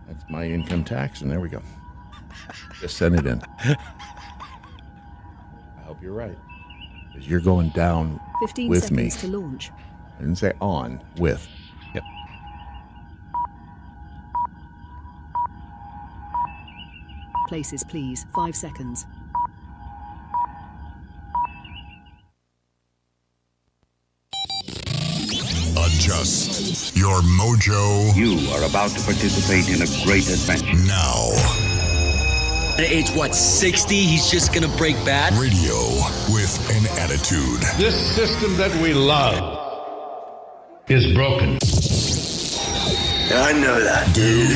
That's my income tax, and there we go. Just send it in. I hope you're right. Because you're going down 15 with me. seconds to launch. I didn't say on, with. Yep. Places, please. 5 seconds. Adjust your mojo. You are about to participate in a great adventure. Now. At age, 60, he's just gonna break bad? Radio with an attitude. This system that we love is broken. I know that. Do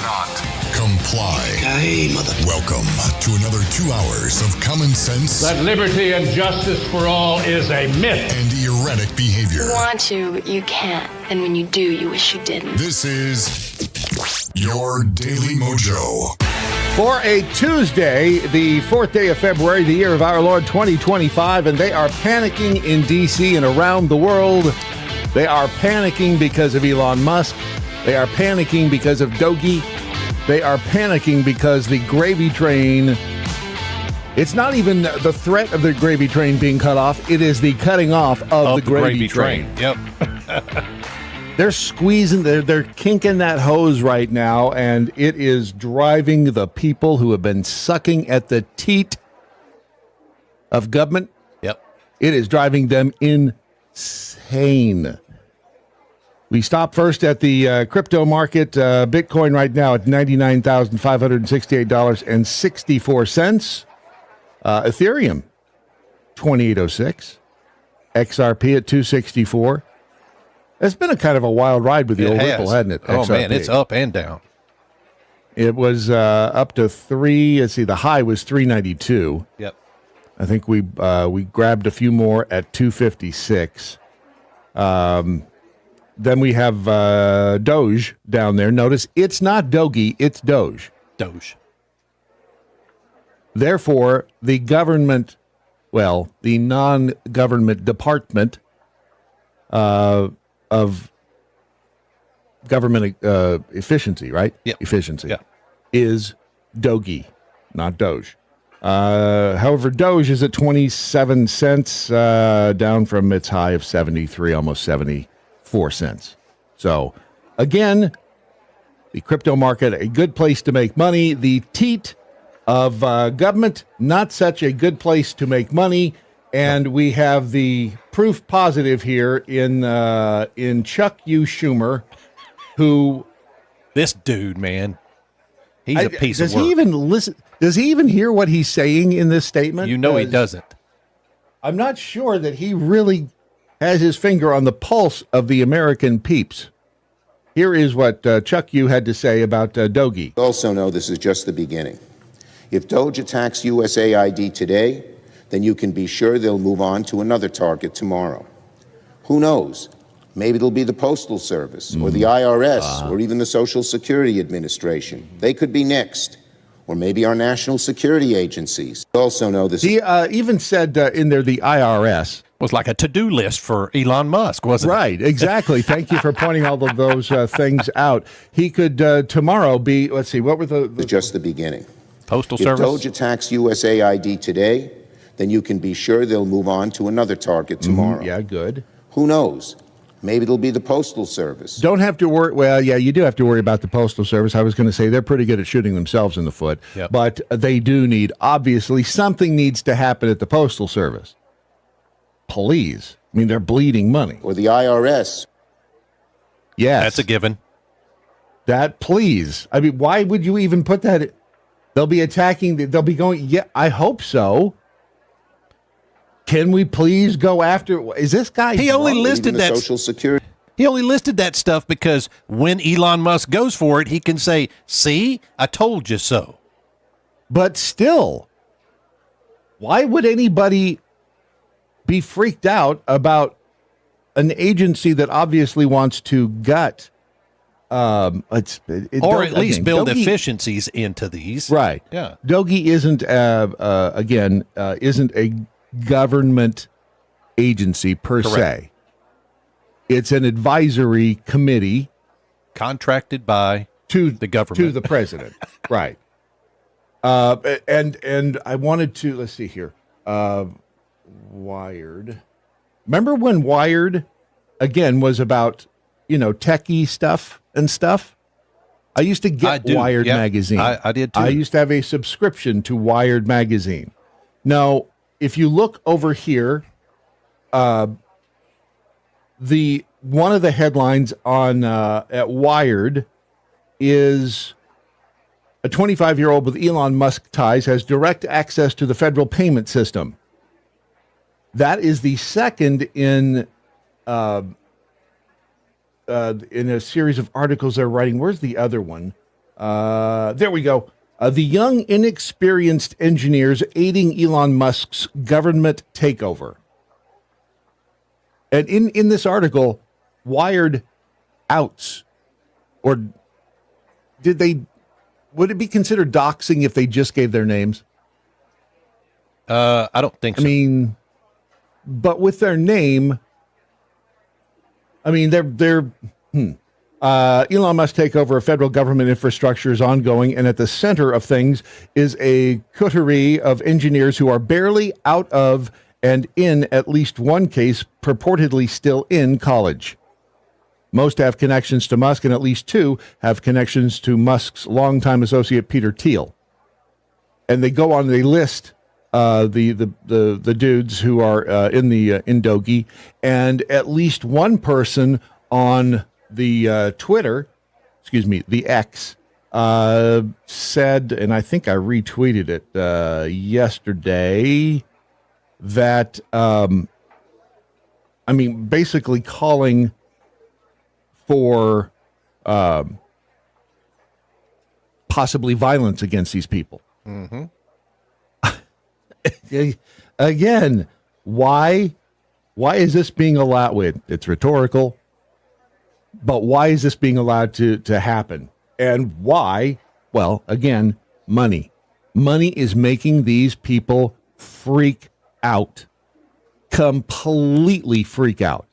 not comply. Hey, mother. Welcome to another 2 hours of common sense. That liberty and justice for all is a myth. And erratic behavior. You want to, but you can't. And when you do, you wish you didn't. This is your Daily Mojo. For a Tuesday, the 4th day of February, the year of our Lord 2025, and they are panicking in D.C. and around the world. They are panicking because of Elon Musk. They are panicking because of Doge. They are panicking because the gravy train, it's not even the threat of the gravy train being cut off, it is the cutting off of the gravy train. Yep. They're squeezing, they're kinking that hose right now, and it is driving the people who have been sucking at the teat of government. Yep. It is driving them insane. We stop first at the crypto market. Bitcoin right now at $99,568.64. Ethereum, 2806. XRP at 264. It's been a kind of a wild ride with the old Ripple, hasn't it? Oh, XRP. man, it's up and down. It was up to the high was 392. Yep. I think we grabbed a few more at 256. Then we have Doge down there. Notice it's not Doge, it's Doge. Doge. Therefore, the government, the non-government department of government efficiency, right? Yep. Efficiency. Yeah. Is Doge, not Doge. However, Doge is at 27 cents, down from its high of 73, almost 74 cents. So, again, the crypto market, a good place to make money. The teat of government, not such a good place to make money. And we have the proof positive here in Chuck U. Schumer, who... This dude, man, he's a piece of work. Does he even listen? Does he even hear what he's saying in this statement? You know he doesn't. I'm not sure that he really has his finger on the pulse of the American peeps. Here is what Chuck U. had to say about Doge. Also know this is just the beginning. If Doge attacks USAID today, then you can be sure they'll move on to another target tomorrow. Who knows? Maybe it'll be the Postal Service or the IRS or even the Social Security Administration. They could be next. Or maybe our national security agencies. Also know this. He even said in there the IRS. Was like a to-do list for Elon Musk, wasn't it? Right, exactly. Thank you for pointing all of those things out. He could tomorrow be, let's see, what were the just the beginning. Postal If Service. Doge attacks USAID today, then you can be sure they'll move on to another target tomorrow. Yeah, good. Who knows? Maybe it'll be the Postal Service. Don't have to worry. Well, yeah, you do have to worry about the Postal Service. I was going to say they're pretty good at shooting themselves in the foot. Yep. But they do need, obviously, something needs to happen at the Postal Service. Please. I mean, they're bleeding money. Or the IRS. Yes. That's a given. That, please. I mean, why would you even put that? They'll be attacking, they'll be going, yeah, I hope so. Can we please go after? Is this guy? He only listed that Social Security. He only listed that stuff because when Elon Musk goes for it, he can say, "See, I told you so." But still, why would anybody be freaked out about an agency that obviously wants to gut? Or at least build efficiencies into these. Right. Yeah. Doge isn't isn't a government agency per se. It's an advisory committee contracted by to the government, to the president, right? And I wanted to, let's see here, Wired. Remember when Wired again was about techie stuff and stuff? I used to get Wired magazine. I did too. I used to have a subscription to Wired magazine. Now, if you look over here, one of the headlines on at Wired is a 25-year-old with Elon Musk ties has direct access to the federal payment system. That is the second in a series of articles they're writing. Where's the other one? There we go. The young, inexperienced engineers aiding Elon Musk's government takeover. And in this article, Wired outs, or would it be considered doxing if they just gave their names? I don't think so. I mean, but with their name, I mean, they're Elon Musk takeover of federal government infrastructure is ongoing, and at the center of things is a coterie of engineers who are barely out of and in at least one case purportedly still in college. Most have connections to Musk, and at least two have connections to Musk's longtime associate Peter Thiel. And they go on, they list the dudes who are in Doge, and at least one person on the Twitter, the X, said, and I think I retweeted it yesterday, that basically calling for possibly violence against these people. Mm-hmm. Again, why is this being allowed? It's rhetorical, but why is this being allowed to happen? And why? Well, again, money. Money is making these people freak out, completely freak out.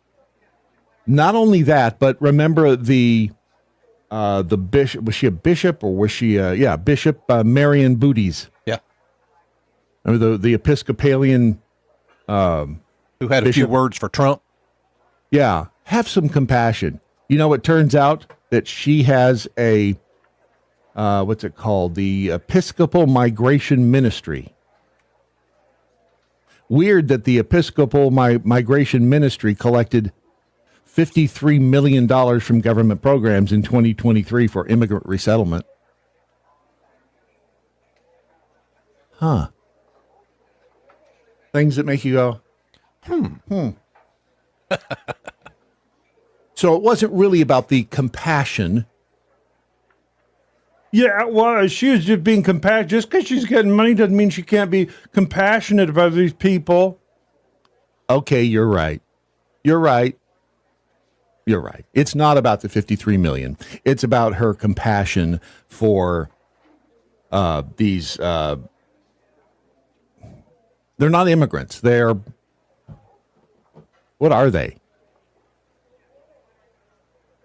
Not only that, but remember the bishop. Was she a bishop or was she Bishop Marion Booties? Yeah. Remember the Episcopalian who had a bishop? few words for Trump? Yeah. Have some compassion. It turns out that she has a what's it called? The Episcopal Migration Ministry. Weird that the Episcopal Migration Ministry collected $53 million from government programs in 2023 for immigrant resettlement. Huh. Things that make you go, So it wasn't really about the compassion. Yeah, well, she was just being compassionate. Just because she's getting money doesn't mean she can't be compassionate about these people. Okay, you're right. You're right. You're right. It's not about the 53 million. It's about her compassion for these. They're not immigrants. They're, what are they?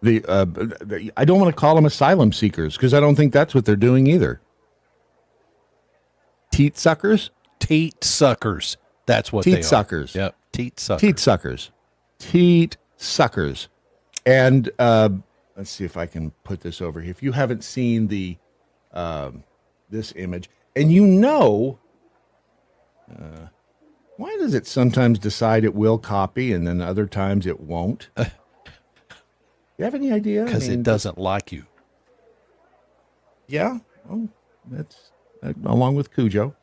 I don't want to call them asylum seekers because I don't think that's what they're doing either. Teat suckers? Teat suckers. That's what they are. Teat suckers. Yep. Teat suckers. Teat suckers. Teat suckers. And let's see if I can put this over here. If you haven't seen the this image, and why does it sometimes decide it will copy and then other times it won't? You have any idea? Because it doesn't like you. Yeah. Oh, that's along with Cujo.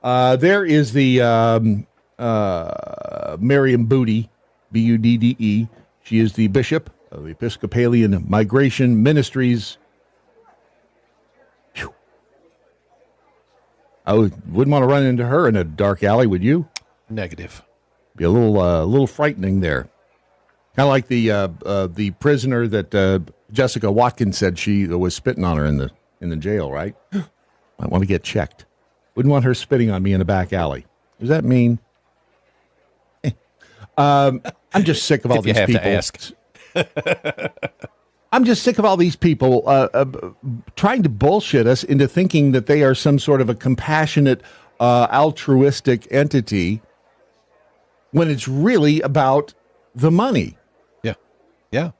There is the Miriam Booty, Budde. She is the bishop of the Episcopalian Migration Ministries. Whew. I wouldn't want to run into her in a dark alley, would you? Negative. Be a little frightening there. Kind of like the prisoner that Jessica Watkins said she was spitting on her in the jail, right? Might want to get checked. Wouldn't want her spitting on me in a back alley. Does that mean? I'm just sick of all If you these have people. to ask. I'm just sick of all these people trying to bullshit us into thinking that they are some sort of a compassionate, altruistic entity when it's really about the money. Yeah. Yeah.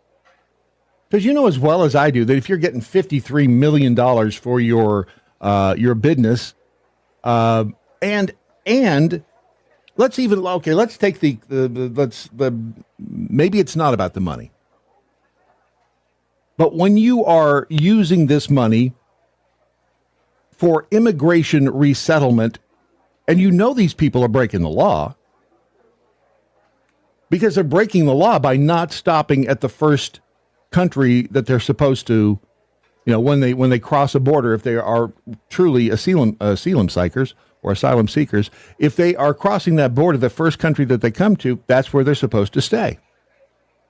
Because you know as well as I do that if you're getting $53 million for your business, and let's take maybe it's not about the money. But when you are using this money for immigration resettlement, and you know these people are breaking the law, because they're breaking the law by not stopping at the first country that they're supposed to, when they cross a border, if they are truly asylum seekers or asylum seekers, if they are crossing that border, the first country that they come to, that's where they're supposed to stay.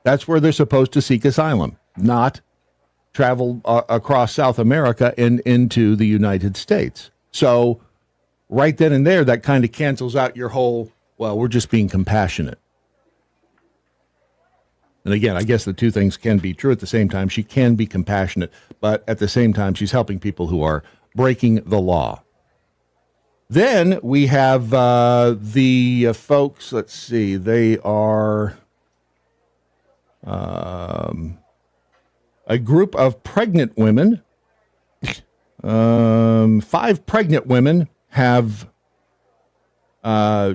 That's where they're supposed to seek asylum, not travel across South America and into the United States. So right then and there, that kind of cancels out your whole, well, we're just being compassionate. And again, I guess the two things can be true at the same time. She can be compassionate, but at the same time, she's helping people who are breaking the law. Then we have the folks, let's see, they are a group of pregnant women. 5 pregnant women have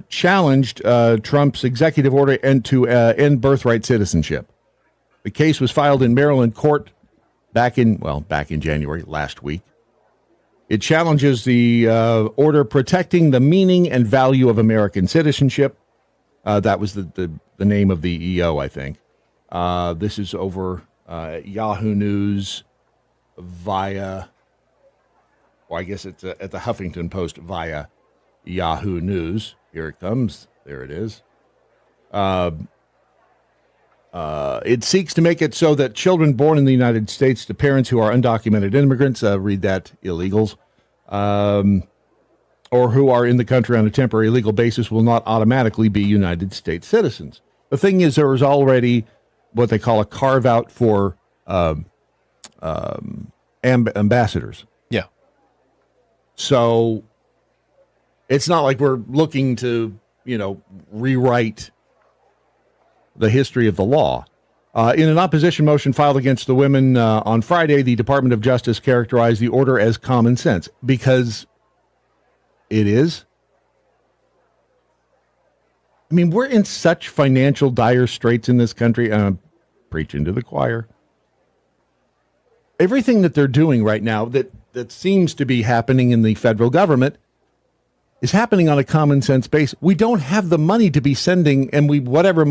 challenged Trump's executive order to end birthright citizenship. The case was filed in Maryland court back in January, last week. It challenges the order protecting the meaning and value of American citizenship. That was the name of the EO, I think. This is over Yahoo News via, or I guess it's at the Huffington Post via Yahoo News. Here it comes. There it is. It seeks to make it so that children born in the United States to parents who are undocumented immigrants, read that, illegals, or who are in the country on a temporary legal basis will not automatically be United States citizens. The thing is, there is already what they call a carve-out for ambassadors. Yeah. So it's not like we're looking to, rewrite the history of the law. In an opposition motion filed against the women on Friday, the Department of Justice characterized the order as common sense, because it is. I mean, we're in such financial dire straits in this country, and I'm preaching to the choir. Everything that they're doing right now that seems to be happening in the federal government is happening on a common sense basis. We don't have the money to be sending, and whatever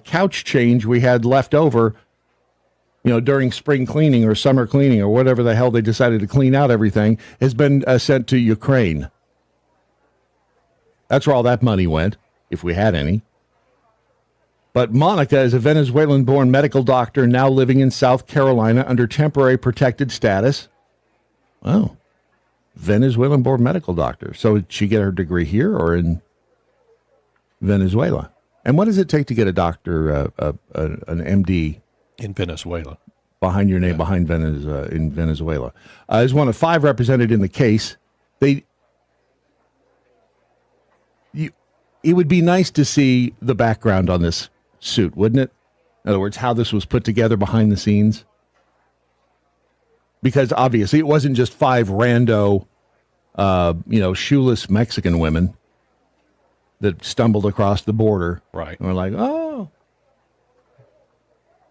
couch change we had left over, during spring cleaning or summer cleaning or whatever the hell they decided to clean out everything, has been sent to Ukraine. That's where all that money went, if we had any. But Monica is a Venezuelan-born medical doctor now living in South Carolina under temporary protected status. Wow. Venezuelan-born medical doctor. So did she get her degree here or in Venezuela? And what does it take to get a doctor, an MD? In Venezuela. Behind your name, yeah. Behind in Venezuela. Is one of 5 represented in the case. It would be nice to see the background on this suit, wouldn't it? In other words, how this was put together behind the scenes. Because obviously it wasn't just 5 rando, shoeless Mexican women that stumbled across the border. Right. And we're like, oh.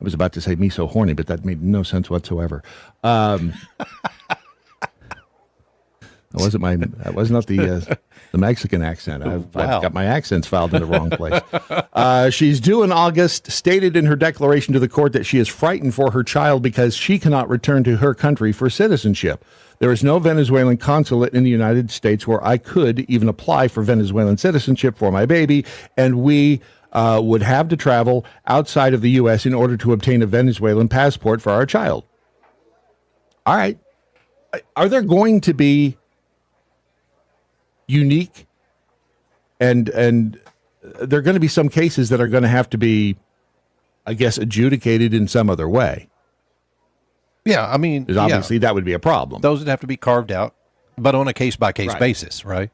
I was about to say me so horny, but that made no sense whatsoever. That was not the Mexican accent. I've got my accents filed in the wrong place. She's due in August, stated in her declaration to the court that she is frightened for her child because she cannot return to her country for citizenship. There is no Venezuelan consulate in the United States where I could even apply for Venezuelan citizenship for my baby, and we would have to travel outside of the U.S. in order to obtain a Venezuelan passport for our child. All right. Are there going to be unique and there are going to be some cases that are going to have to be I guess, adjudicated in some other way. Yeah, I mean, Because obviously that would be a problem. those would have to be carved out, but on a case-by-case Right. basis, right?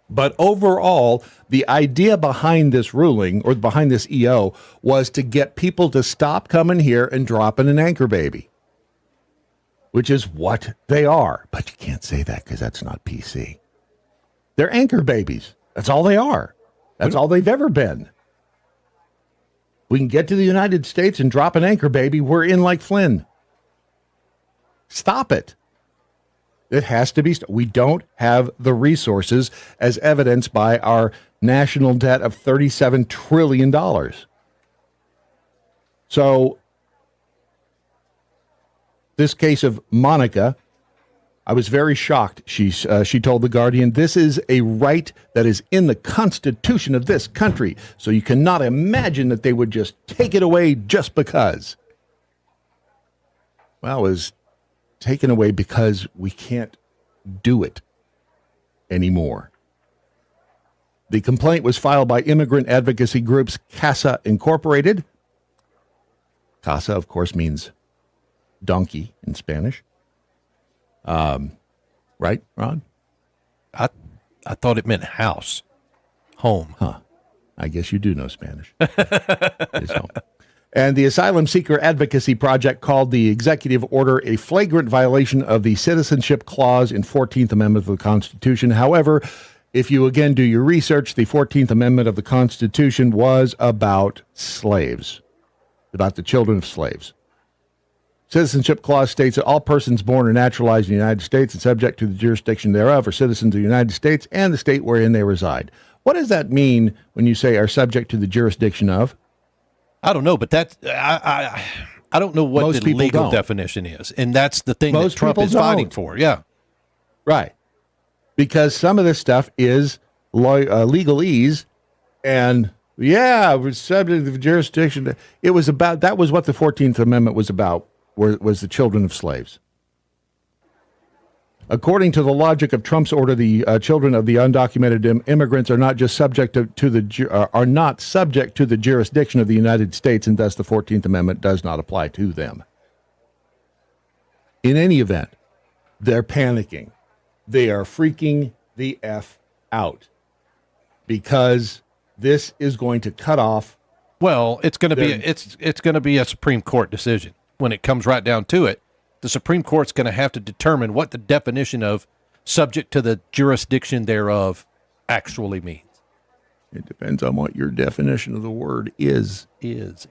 But overall, the idea behind this ruling or behind this EO was to get people to stop coming here and dropping an anchor baby, which is what they are. But you can't say that because that's not PC. They're anchor babies. That's all they are. That's all they've ever been. We can get to the United States and drop an anchor baby. We're in like Flynn. Stop it. It has to be. We don't have the resources as evidenced by our national debt of $37 trillion. So this case of Monica, I was very shocked. She told The Guardian, this is a right that is in the Constitution of this country. So you cannot imagine that they would just take it away just because. Well, it was taken away because we can't do it anymore. The complaint was filed by immigrant advocacy groups CASA Incorporated. CASA, of course, means donkey in Spanish. Right, Ron? I thought it meant house, home. Huh. I guess you do know Spanish. It's home. And the Asylum Seeker Advocacy Project called the executive order a flagrant violation of the citizenship clause in 14th Amendment of the Constitution. However, if you again do your research, the 14th Amendment of the Constitution was about slaves, about the children of slaves. Citizenship clause states that all persons born or naturalized in the United States and subject to the jurisdiction thereof are citizens of the United States and the state wherein they reside. What does that mean when you say are subject to the jurisdiction of? I don't know, but that's I don't know what Most the people legal don't. definition is, and that's the thing Most that Trump people is fighting don't. for. Yeah, Right. Because some of this stuff is legalese, and yeah, we're subject to the jurisdiction. It was about, that was what the 14th Amendment was about, was the children of slaves. According to the logic of Trump's order, the children of the undocumented immigrants are not just subject are not subject to the jurisdiction of the United States, and thus the 14th Amendment does not apply to them. In any event, they're panicking. They are freaking the F out because this is going to cut off. well, it's going to be it's going to be a Supreme Court decision when it comes right down to it. The Supreme Court's going to have to determine what the definition of subject to the jurisdiction thereof actually means. It depends on what your definition of the word is. Is.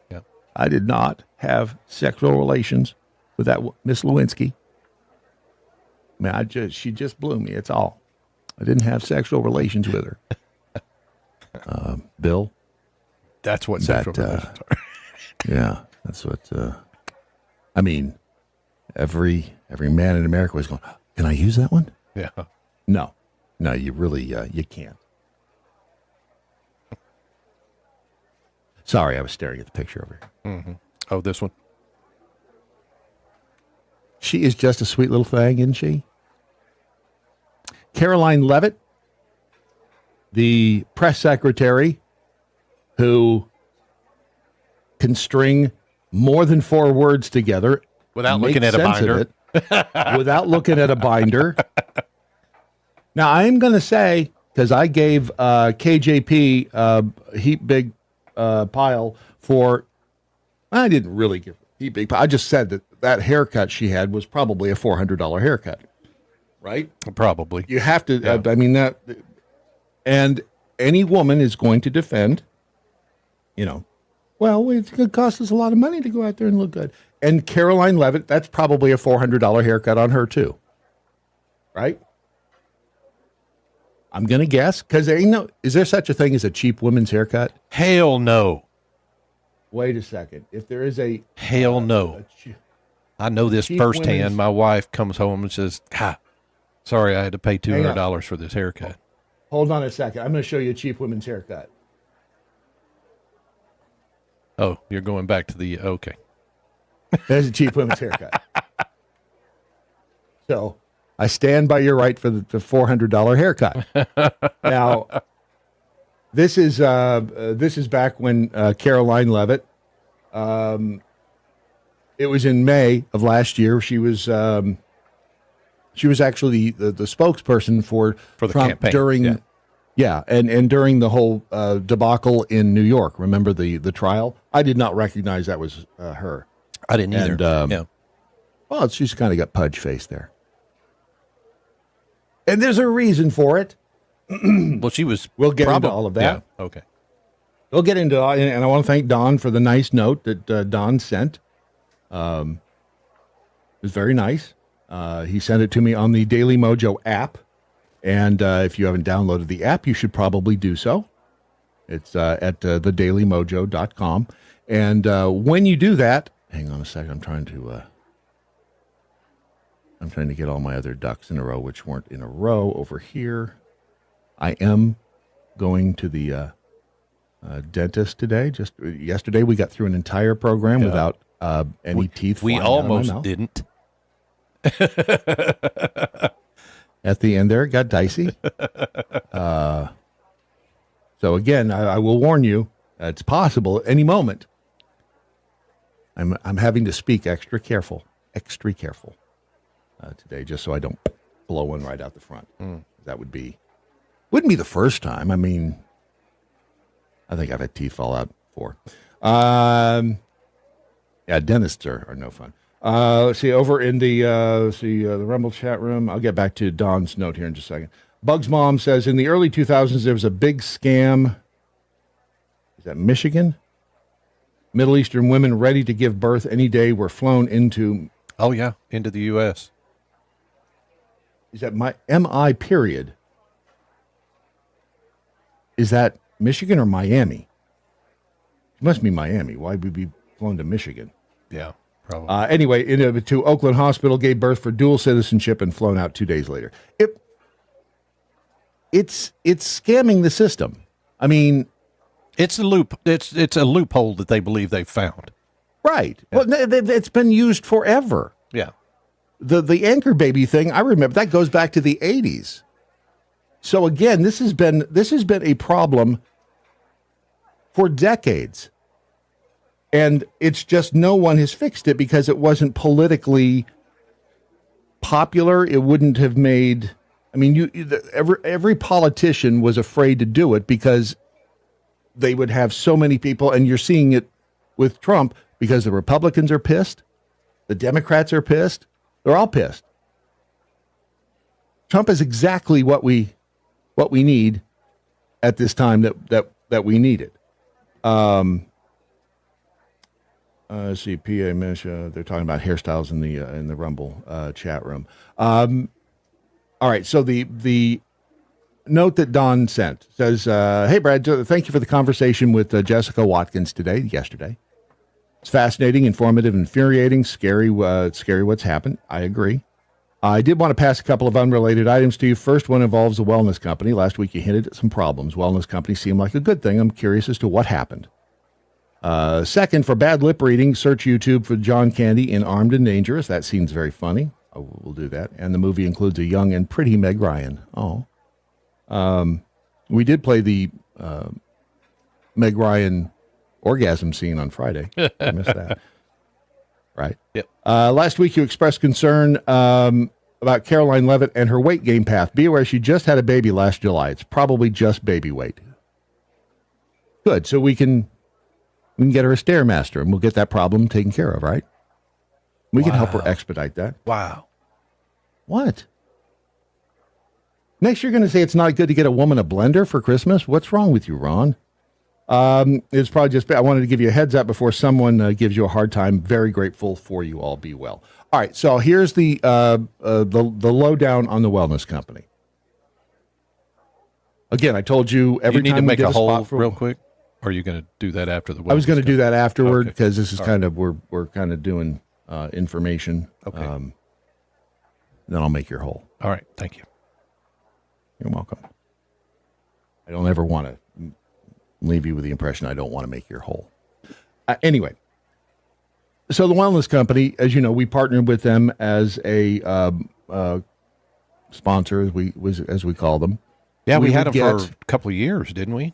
Yeah. I did not have sexual relations with that Miss Lewinsky. I mean, she just blew me. It's all. I didn't have sexual relations with her. Bill. That's what sexual relations are. Yeah, that's what. I mean, every man in America was going, can I use that one? Yeah. No, you really you can't. Sorry, I was staring at the picture over here. Mm-hmm. Oh, this one. She is just a sweet little thing, isn't she? Caroline Leavitt, the press secretary who can string more than 4 words together Without make looking at a sense of binder. it, without looking at a binder. Now, I'm going to say, because I gave KJP a heap big pile for, I didn't really give a heap big pile. I just said that haircut she had was probably a $400 haircut, right? Probably. You have to, Yeah. I mean, that, and any woman is going to defend, well, it's going to cost us a lot of money to go out there and look good. And Caroline Leavitt, that's probably a $400 haircut on her too, right? I'm going to guess, because is there such a thing as a cheap woman's haircut? Hell no. Wait a second. If there is a... Hell no. I know this cheap firsthand. women's- My wife comes home and says, sorry, I had to pay Hang on. $200 for this haircut. Hold on a second. I'm going to show you a cheap women's haircut. Oh, you're going back to the, okay. There's a cheap women's haircut. So I stand by your right for the $400 haircut. Now, This is back when Caroline Levitt. It was in May of last year. She was actually the spokesperson for the Trump campaign during, and during the whole debacle in New York. Remember the trial? I did not recognize that was her. I didn't either. And, well, she's kind of got pudge face there, and there's a reason for it. Well, she was. We'll get into all of that. Yeah, okay. We'll get into, and I want to thank Don for the nice note that Don sent. It was very nice. He sent it to me on the Daily MoJo app, and if you haven't downloaded the app, you should probably do so. It's at thedailymojo.com, and when you do that, hang on a second. I'm trying to get all my other ducks in a row, which weren't in a row over here. I am going to the dentist today. Just yesterday, we got through an entire program without any teeth. We almost didn't. At the end there, it got dicey. So again, I will warn you, it's possible at any moment. I'm having to speak extra careful today, just so I don't blow one right out the front. That wouldn't be the first time. I mean, I think I've had teeth fall out before. Dentists are no fun. Let's see, over in the Rumble chat room, I'll get back to Don's note here in just a second. Bug's mom says, in the early 2000s, there was a big scam. Is that Michigan? Middle Eastern women ready to give birth any day were flown into... Oh, yeah, into the U.S. Is that MI period? Is that Michigan or Miami? It must be Miami. Why would we be flown to Michigan? Yeah, probably. Anyway, to Oakland Hospital, gave birth for dual citizenship and flown out 2 days later. It's scamming the system. I mean, it's a loop. It's a loophole that they believe they've found. Right. Yeah. Well, it's been used forever. Yeah. The anchor baby thing, I remember that goes back to the 80s. So again, this has been a problem for decades. And it's just no one has fixed it because it wasn't politically popular. It wouldn't have made, I mean, every politician was afraid to do it because they would have so many people, and you're seeing it with Trump because the Republicans are pissed, the Democrats are pissed, they're all pissed. Trump is exactly what we need at this time that we need it. Let's see, PA Misha, they're talking about hairstyles in the Rumble chat room. All right, so the note that Don sent says, "Hey Brad, thank you for the conversation with Jessica Watkins yesterday. It's fascinating, informative, infuriating, scary. Scary what's happened. I agree. I did want to pass a couple of unrelated items to you. First one involves a wellness company. Last week you hinted at some problems. Wellness company seemed like a good thing. I'm curious as to what happened. Second, for bad lip reading, search YouTube for John Candy in Armed and Dangerous. That seems very funny. We'll do that. And the movie includes a young and pretty Meg Ryan. We did play the Meg Ryan orgasm scene on Friday. I missed that. Right. Yep. Last week you expressed concern about Caroline Levitt and her weight gain path. Be aware she just had a baby last July. It's probably just baby weight. Good. So we can get her a Stairmaster, and we'll get that problem taken care of, right? We can help her expedite that. Wow. What? Next, you're going to say it's not good to get a woman a blender for Christmas? What's wrong with you, Ron? It's probably just, I wanted to give you a heads up before someone gives you a hard time. Very grateful for you all. Be well. All right, so here's the lowdown on the wellness company. Again, I told you every you need time to make we did a whole for, real quick. Or are you going to do that after the wellness? I was going to do that afterward because this is All kind of we're kind of doing information. Okay. Then I'll make your whole. All right. Thank you. You're welcome. I don't ever want to leave you with the impression I don't want to make your whole. Anyway, so the wellness company, as you know, we partnered with them as a sponsor, as we call them. Yeah, we had them for a couple of years, didn't we?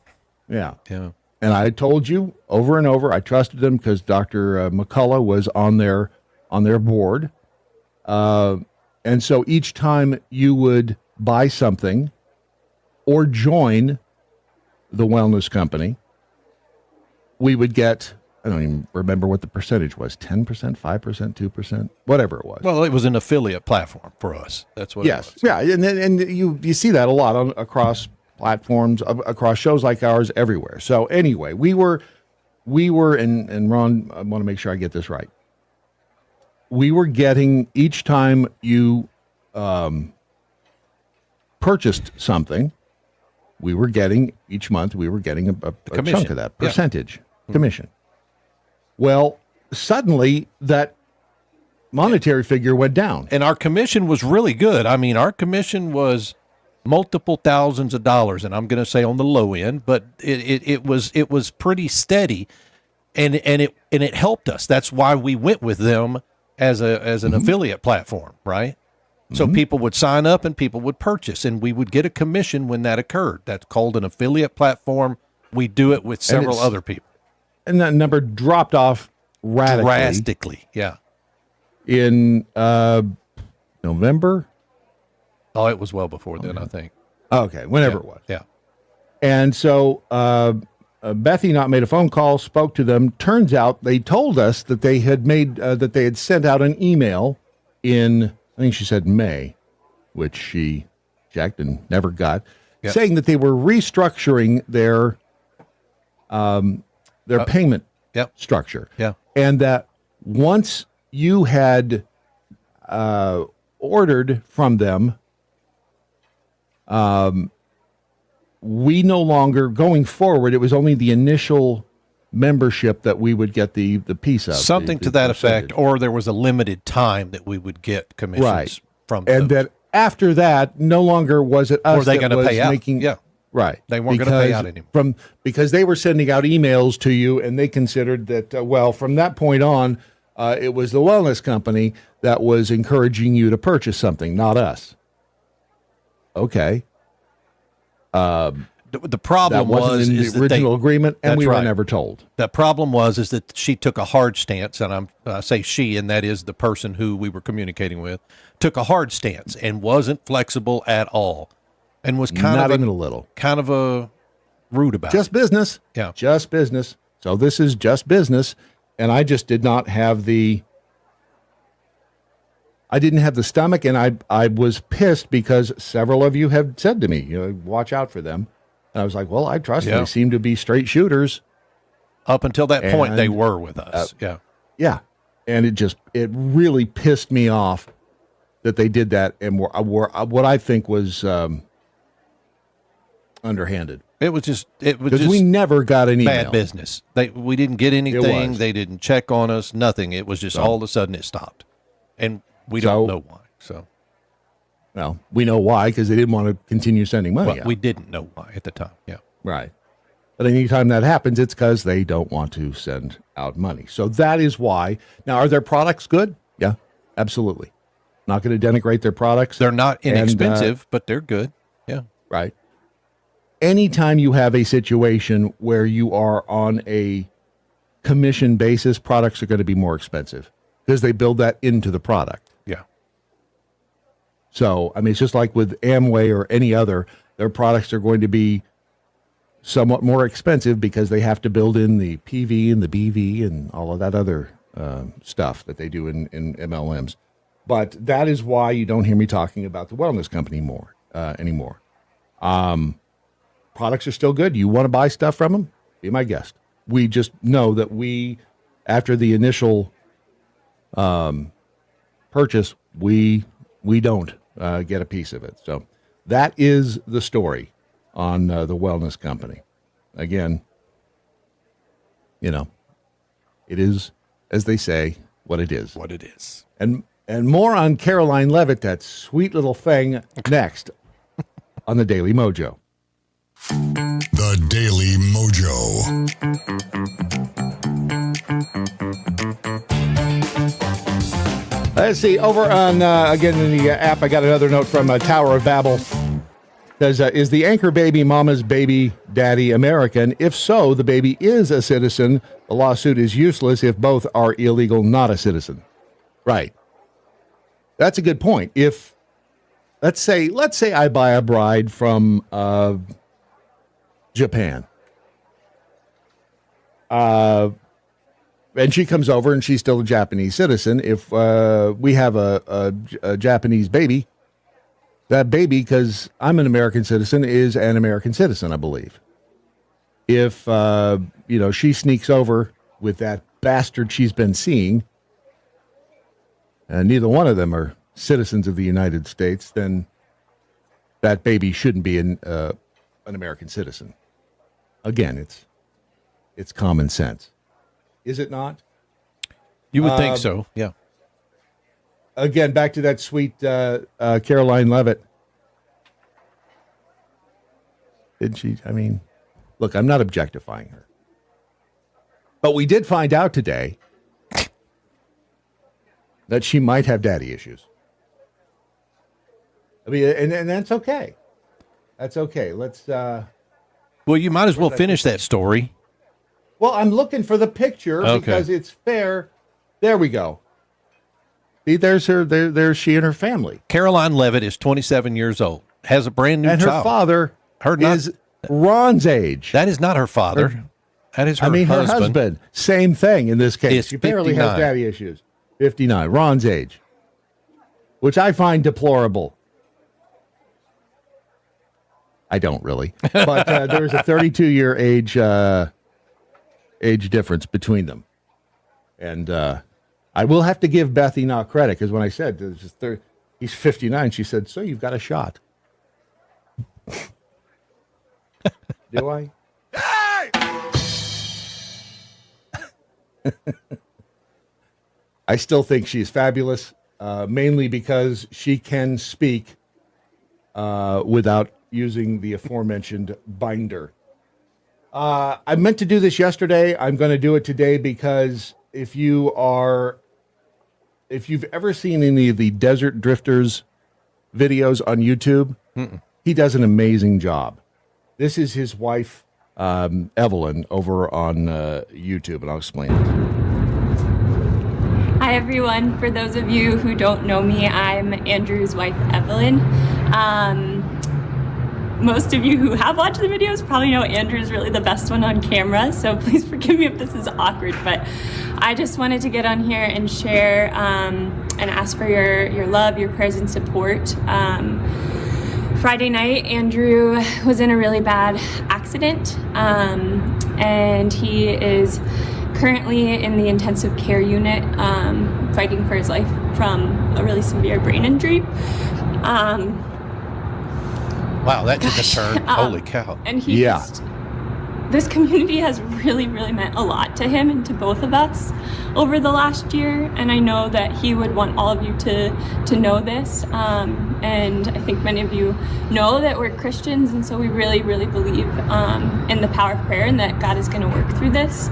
Yeah. Yeah. And I told you over and over, I trusted them because Dr. McCullough was on their board. And so each time you would buy something or join the wellness company, we would get, I don't even remember what the percentage was, 10%, 5%, 2%, whatever it was. Well, it was an affiliate platform for us. That's what it was. Yeah. And you see that a lot across platforms, across shows like ours, everywhere. So anyway, we were, and Ron, I want to make sure I get this right. We were getting, each time you purchased something, we were getting, each month, we were getting a chunk of that percentage commission. Well, suddenly that monetary figure went down. And our commission was really good. I mean, our commission was multiple thousands of dollars, and I'm going to say on the low end, but it was pretty steady, and it helped us. That's why we went with them as an affiliate platform, right? So people would sign up and people would purchase, and we would get a commission when that occurred. That's called an affiliate platform. We do it with several other people. And that number dropped off drastically. Yeah. In November. Oh, it was well before then, I think. Okay, whenever it was. Yeah. And so Bethy not made a phone call, spoke to them. Turns out they told us that they had made that they had sent out an email in, I think she said May, which she checked and never got, saying that they were restructuring their payment structure. Yeah. And that once you had ordered from them, we no longer, going forward, it was only the initial membership that we would get the piece of. Something to that effect, or there was a limited time that we would get commissions from them. And that after that, no longer was it us were they that going to was pay out? making, Yeah. Right. They weren't going to pay out anymore. Because they were sending out emails to you, and they considered that, from that point on, it was the wellness company that was encouraging you to purchase something, not us. Okay. The problem that wasn't in is the original agreement, and we were right. never told. The problem is that she took a hard stance, and I say she, and that is the person who we were communicating with, took a hard stance and wasn't flexible at all, and was not even a little, kind of a rude about just it. business. Yeah, just business. So this is just business, and I just did not have the. I didn't have the stomach, and I was pissed because several of you have said to me, watch out for them. And I was like, well, I trust them. They seem to be straight shooters. Up until that point, they were with us. Yeah. And it really pissed me off that they did that and were what I think was underhanded. It was just because we never got an email. Bad business. We didn't get anything. They didn't check on us. Nothing. It was just all of a sudden it stopped, and we don't know why. So. Well, we know why, because they didn't want to continue sending money out. We didn't know why at the time, yeah. Right. But anytime that happens, it's because they don't want to send out money. So that is why. Now, are their products good? Yeah, absolutely. Not going to denigrate their products. They're not inexpensive, but they're good. Yeah. Right. Anytime you have a situation where you are on a commission basis, products are going to be more expensive because they build that into the product. Yeah. So, I mean, it's just like with Amway or any other, their products are going to be somewhat more expensive because they have to build in the PV and the BV and all of that other stuff that they do in MLMs. But that is why you don't hear me talking about the wellness company anymore. Products are still good. You want to buy stuff from them? Be my guest. We just know that after the initial purchase, we don't get a piece of it. So that is the story on the wellness company. Again, it is, as they say, what it is. What it is. And more on Caroline Levitt, that sweet little thing, next on the Daily MoJo. The Daily MoJo. Let's see, over on, again, in the app, I got another note from Tower of Babel. Says, is the anchor baby mama's baby daddy American? If so, the baby is a citizen. The lawsuit is useless if both are illegal, not a citizen. Right. That's a good point. If let's say I buy a bride from Japan. And she comes over and she's still a Japanese citizen. If we have a Japanese baby, that baby, because I'm an American citizen, is an American citizen, I believe. If, she sneaks over with that bastard she's been seeing, and neither one of them are citizens of the United States, then that baby shouldn't be an American citizen. Again, it's common sense. Is it not? You would think so, yeah. Again, back to that sweet Caroline Levitt. Did she? I mean, look, I'm not objectifying her. But we did find out today that she might have daddy issues. I mean, and that's okay. That's okay. Let's... well, you might as well finish that story. Well, I'm looking for the picture because it's fair. There we go. See, there's her. There's she and her family. Caroline Levitt is 27 years old, has a brand new child. And her father is Ron's age. That is not her father. That is her husband. Her husband. Same thing in this case. She apparently has daddy issues. 59. Ron's age. Which I find deplorable. I don't really. But there's a 32-year age difference between them. And I will have to give Beth Enoch credit, because when I said he's 59, she said, so you've got a shot. Do I? I still think she's fabulous, mainly because she can speak without using the aforementioned binder. I meant to do this yesterday. I'm going to do it today because if you've ever seen any of the Desert Drifters videos on YouTube, he does an amazing job. This is his wife, Evelyn, over on YouTube, and I'll explain it. Hi, everyone. For those of you who don't know me, I'm Andrew's wife, Evelyn. Most of you who have watched the videos probably know Andrew's really the best one on camera, so please forgive me if this is awkward, but I just wanted to get on here and share and ask for your love, your prayers, and support. Friday night, Andrew was in a really bad accident, and he is currently in the intensive care unit fighting for his life from a really severe brain injury. Wow, that took a turn. Holy cow. And this community has really, really meant a lot to him and to both of us over the last year. And I know that he would want all of you to know this. And I think many of you know that we're Christians. And so we really, really believe in the power of prayer and that God is going to work through this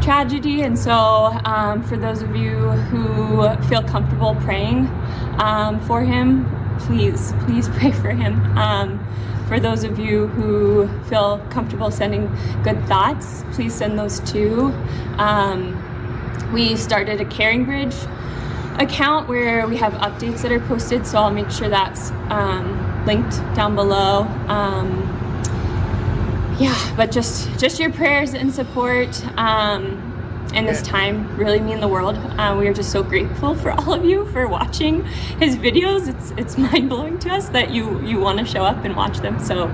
tragedy. And so for those of you who feel comfortable praying for him, please pray for him. For those of you who feel comfortable sending good thoughts, please send those too. We started a Caring Bridge account where we have updates that are posted, so I'll make sure that's linked down below. But just your prayers and support in this time really mean the world. We are just so grateful for all of you for watching his videos. It's mind-blowing to us that you want to show up and watch them. So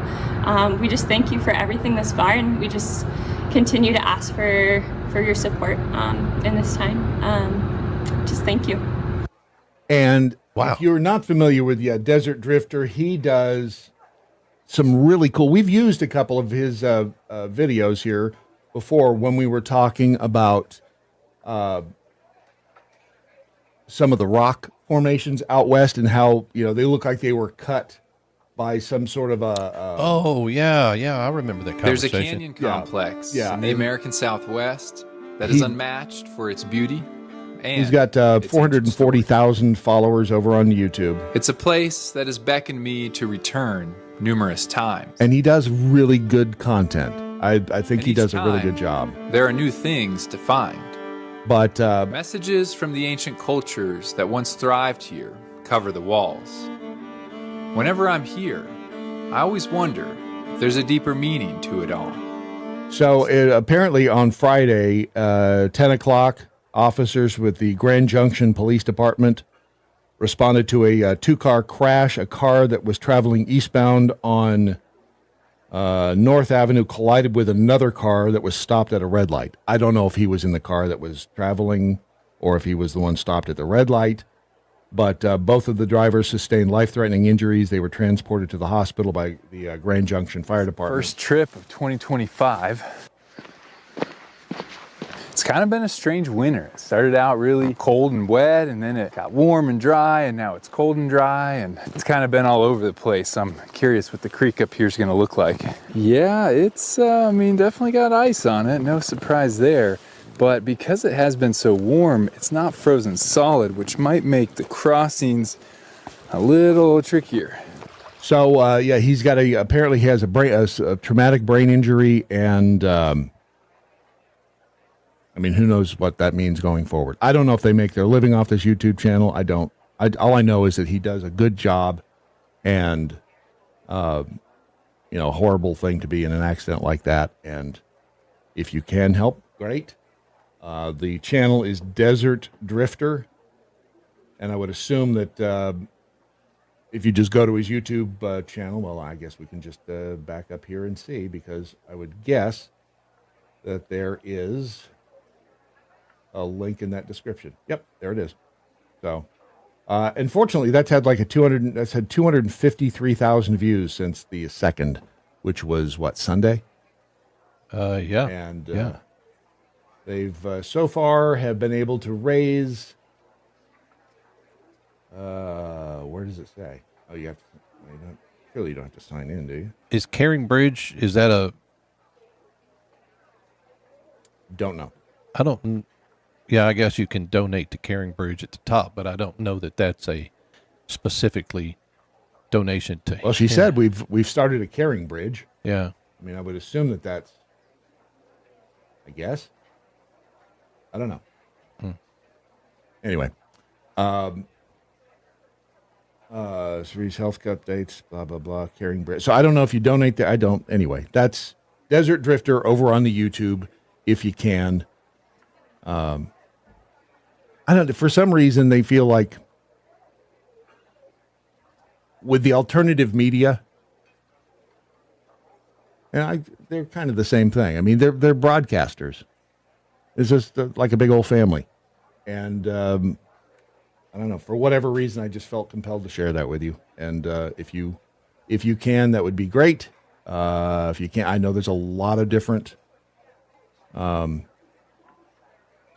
we just thank you for everything thus far, and we just continue to ask for your support in this time. Just thank you. And if you're not familiar with Desert Drifter, he does some really cool. We've used a couple of his videos here before when we were talking about some of the rock formations out west and how they look like they were cut by some sort of a I remember that conversation. There's a canyon complex in the American Southwest that is unmatched for its beauty. And he's got 440,000 followers over on YouTube. It's a place that has beckoned me to return numerous times. And he does really good content. I think And he each does a really time, good job. There are new things to find. But messages from the ancient cultures that once thrived here cover the walls. Whenever I'm here, I always wonder if there's a deeper meaning to it all. So apparently on Friday, 10 o'clock, officers with the Grand Junction Police Department responded to a two-car crash. A car that was traveling eastbound on North Avenue collided with another car that was stopped at a red light. I don't know if he was in the car that was traveling or if he was the one stopped at the red light, but both of the drivers sustained life-threatening injuries. They were transported to the hospital by the Grand Junction Fire Department. First trip of 2025. It's kind of been a strange winter. It started out really cold and wet, and then it got warm and dry, and now it's cold and dry, and it's kind of been all over the place. I'm curious what the creek up here is going to look like. Yeah, it's, definitely got ice on it. No surprise there. But because it has been so warm, it's not frozen solid, which might make the crossings a little trickier. So, he's got apparently he has a traumatic brain injury, and who knows what that means going forward. I don't know if they make their living off this YouTube channel. I don't. All I know is that he does a good job, and, horrible thing to be in an accident like that. And if you can help, great. The channel is Desert Drifter, and I would assume that if you just go to his YouTube channel, well, I guess we can just back up here and see, because I would guess that there is a link in that description. Yep, there it is. So, unfortunately, that's had 253,000 views since the 2nd, which was what, Sunday? Yeah. And they've so far have been able to raise. Where does it say? Oh, you have to. Surely you don't have to sign in, do you? Is Caring Bridge? Is that a? Don't know. I don't. Yeah, I guess you can donate to Caring Bridge at the top, but I don't know that that's a specifically donation to. Well, she said we've started a Caring Bridge. Yeah. I would assume that's. I guess. I don't know. Anyway, Series Health updates, blah blah blah. Caring Bridge. So I don't know if you donate there. I don't. Anyway, that's Desert Drifter over on the YouTube if you can. I don't. For some reason, they feel like with the alternative media, and they're kind of the same thing. They're broadcasters. It's just like a big old family, and I don't know. For whatever reason, I just felt compelled to share that with you. And if you can, that would be great. If you can't, I know there's a lot of different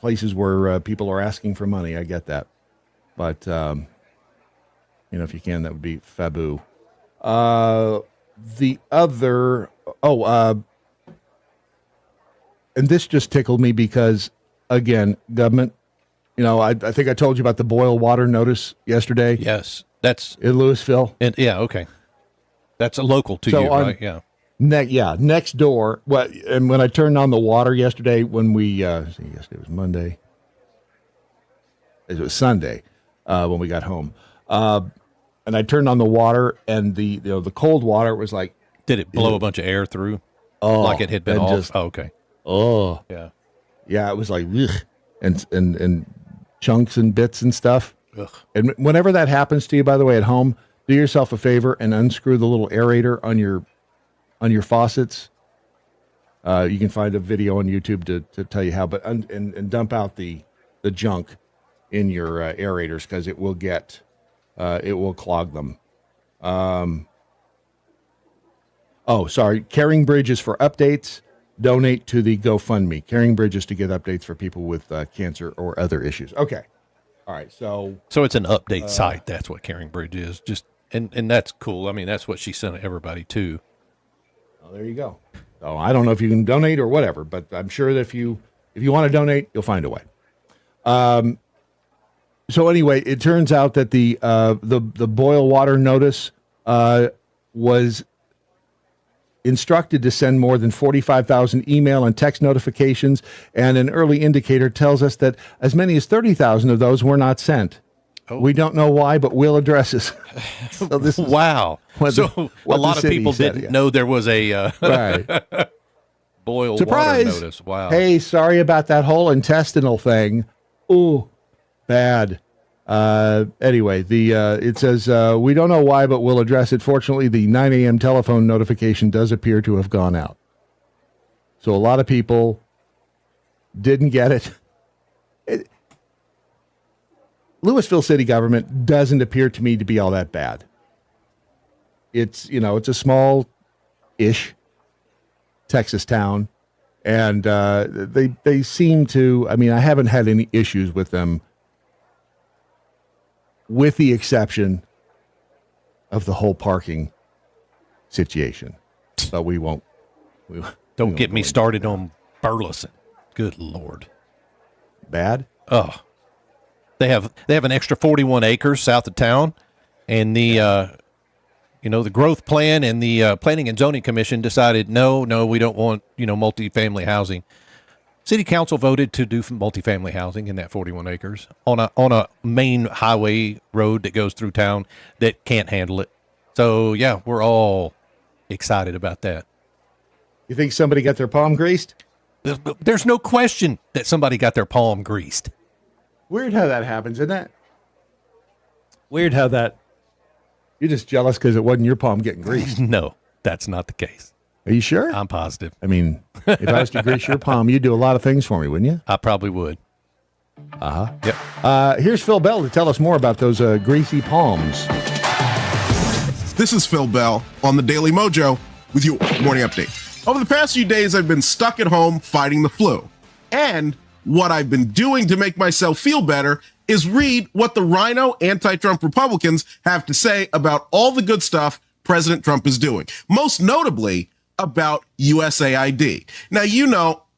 places where people are asking for money. I get that. But, if you can, that would be fabu. The other, and this just tickled me because, again, government, I think I told you about the boil water notice yesterday. Yes. That's in Louisville. And yeah. Okay. That's a local to you, right? Yeah. Next door. And when I turned on the water yesterday, when we yesterday was Monday, it was Sunday when we got home, and I turned on the water, and the cold water was like, did it blow a bunch of air through? Oh, like it had been off. Okay. Yeah. It was like ugh, and chunks and bits and stuff. Ugh. And whenever that happens to you, by the way, at home, do yourself a favor and unscrew the little aerator on your faucets. You can find a video on YouTube to tell you how, but and dump out the junk in your aerators, because it will clog them. Sorry. Caring Bridge is for updates. Donate to the GoFundMe. Caring Bridge is to get updates for people with cancer or other issues. Okay. All right. So it's an update site. That's what Caring Bridge is. And that's cool. That's what she sent everybody to. Well, there you go. So I don't know if you can donate or whatever, but I'm sure that if you want to donate, you'll find a way. So anyway, it turns out that the boil water notice was instructed to send more than 45,000 email and text notifications, and an early indicator tells us that as many as 30,000 of those were not sent. Oh. We don't know why, but will addresses. So this is wow. So a lot of people didn't know there was a right. boil Surprise. water notice. Wow. Hey, sorry about that whole intestinal thing. Ooh, bad. Anyway, it says, we don't know why, but we'll address it. Fortunately, the 9 a.m. telephone notification does appear to have gone out. So a lot of people didn't get it. Louisville city government doesn't appear to me to be all that bad. It's a small-ish Texas town, and they seem to, I haven't had any issues with them, with the exception of the whole parking situation. But we won't. Don't get me started on Burleson. Good Lord. Bad? Oh. They have an extra 41 acres south of town, and the growth plan and the Planning and Zoning Commission decided no, we don't want multifamily housing. City Council voted to do multifamily housing in that 41 acres on a main highway road that goes through town that can't handle it. So yeah, we're all excited about that. You think somebody got their palm greased? There's no question that somebody got their palm greased. Weird how that happens, isn't it? Weird how that... You're just jealous because it wasn't your palm getting greased. No, that's not the case. Are you sure? I'm positive. If I was to grease your palm, you'd do a lot of things for me, wouldn't you? I probably would. Uh-huh. Yep. Here's Phil Bell to tell us more about those greasy palms. This is Phil Bell on the Daily MoJo with your morning update. Over the past few days, I've been stuck at home fighting the flu. And what I've been doing to make myself feel better is read what the Rhino anti-Trump Republicans have to say about all the good stuff President Trump is doing. Most notably about USAID. Now,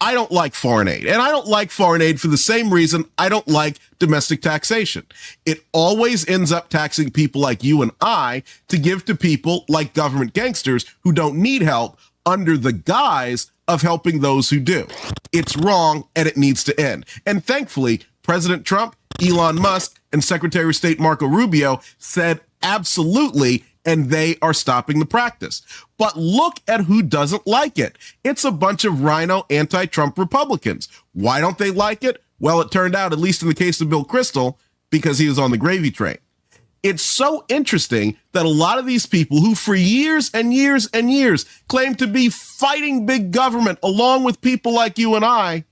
I don't like foreign aid, and I don't like foreign aid for the same reason I don't like domestic taxation. It always ends up taxing people like you and I to give to people like government gangsters who don't need help under the guise of helping those who do. It's wrong, and it needs to end. And thankfully, President Trump, Elon Musk, and Secretary of State Marco Rubio said absolutely, and they are stopping the practice. But look at who doesn't like it. It's a bunch of Rhino anti-Trump Republicans. Why don't they like it? Well, it turned out, at least in the case of Bill Kristol, because he was on the gravy train. It's so interesting that a lot of these people who for years and years and years claim to be fighting big government along with people like you and I,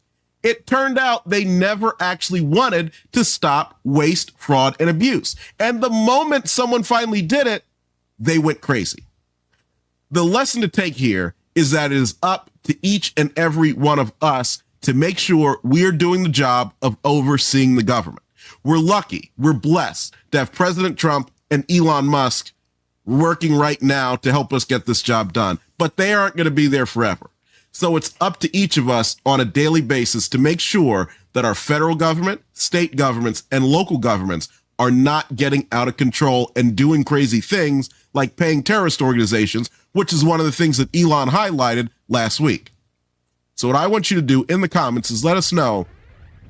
it turned out they never actually wanted to stop waste, fraud, and abuse. And the moment someone finally did it, they went crazy. The lesson to take here is that it is up to each and every one of us to make sure we're doing the job of overseeing the government. We're lucky, we're blessed to have President Trump and Elon Musk working right now to help us get this job done, but they aren't going to be there forever. So it's up to each of us on a daily basis to make sure that our federal government, state governments, and local governments are not getting out of control and doing crazy things like paying terrorist organizations, which is one of the things that Elon highlighted last week. So what I want you to do in the comments is let us know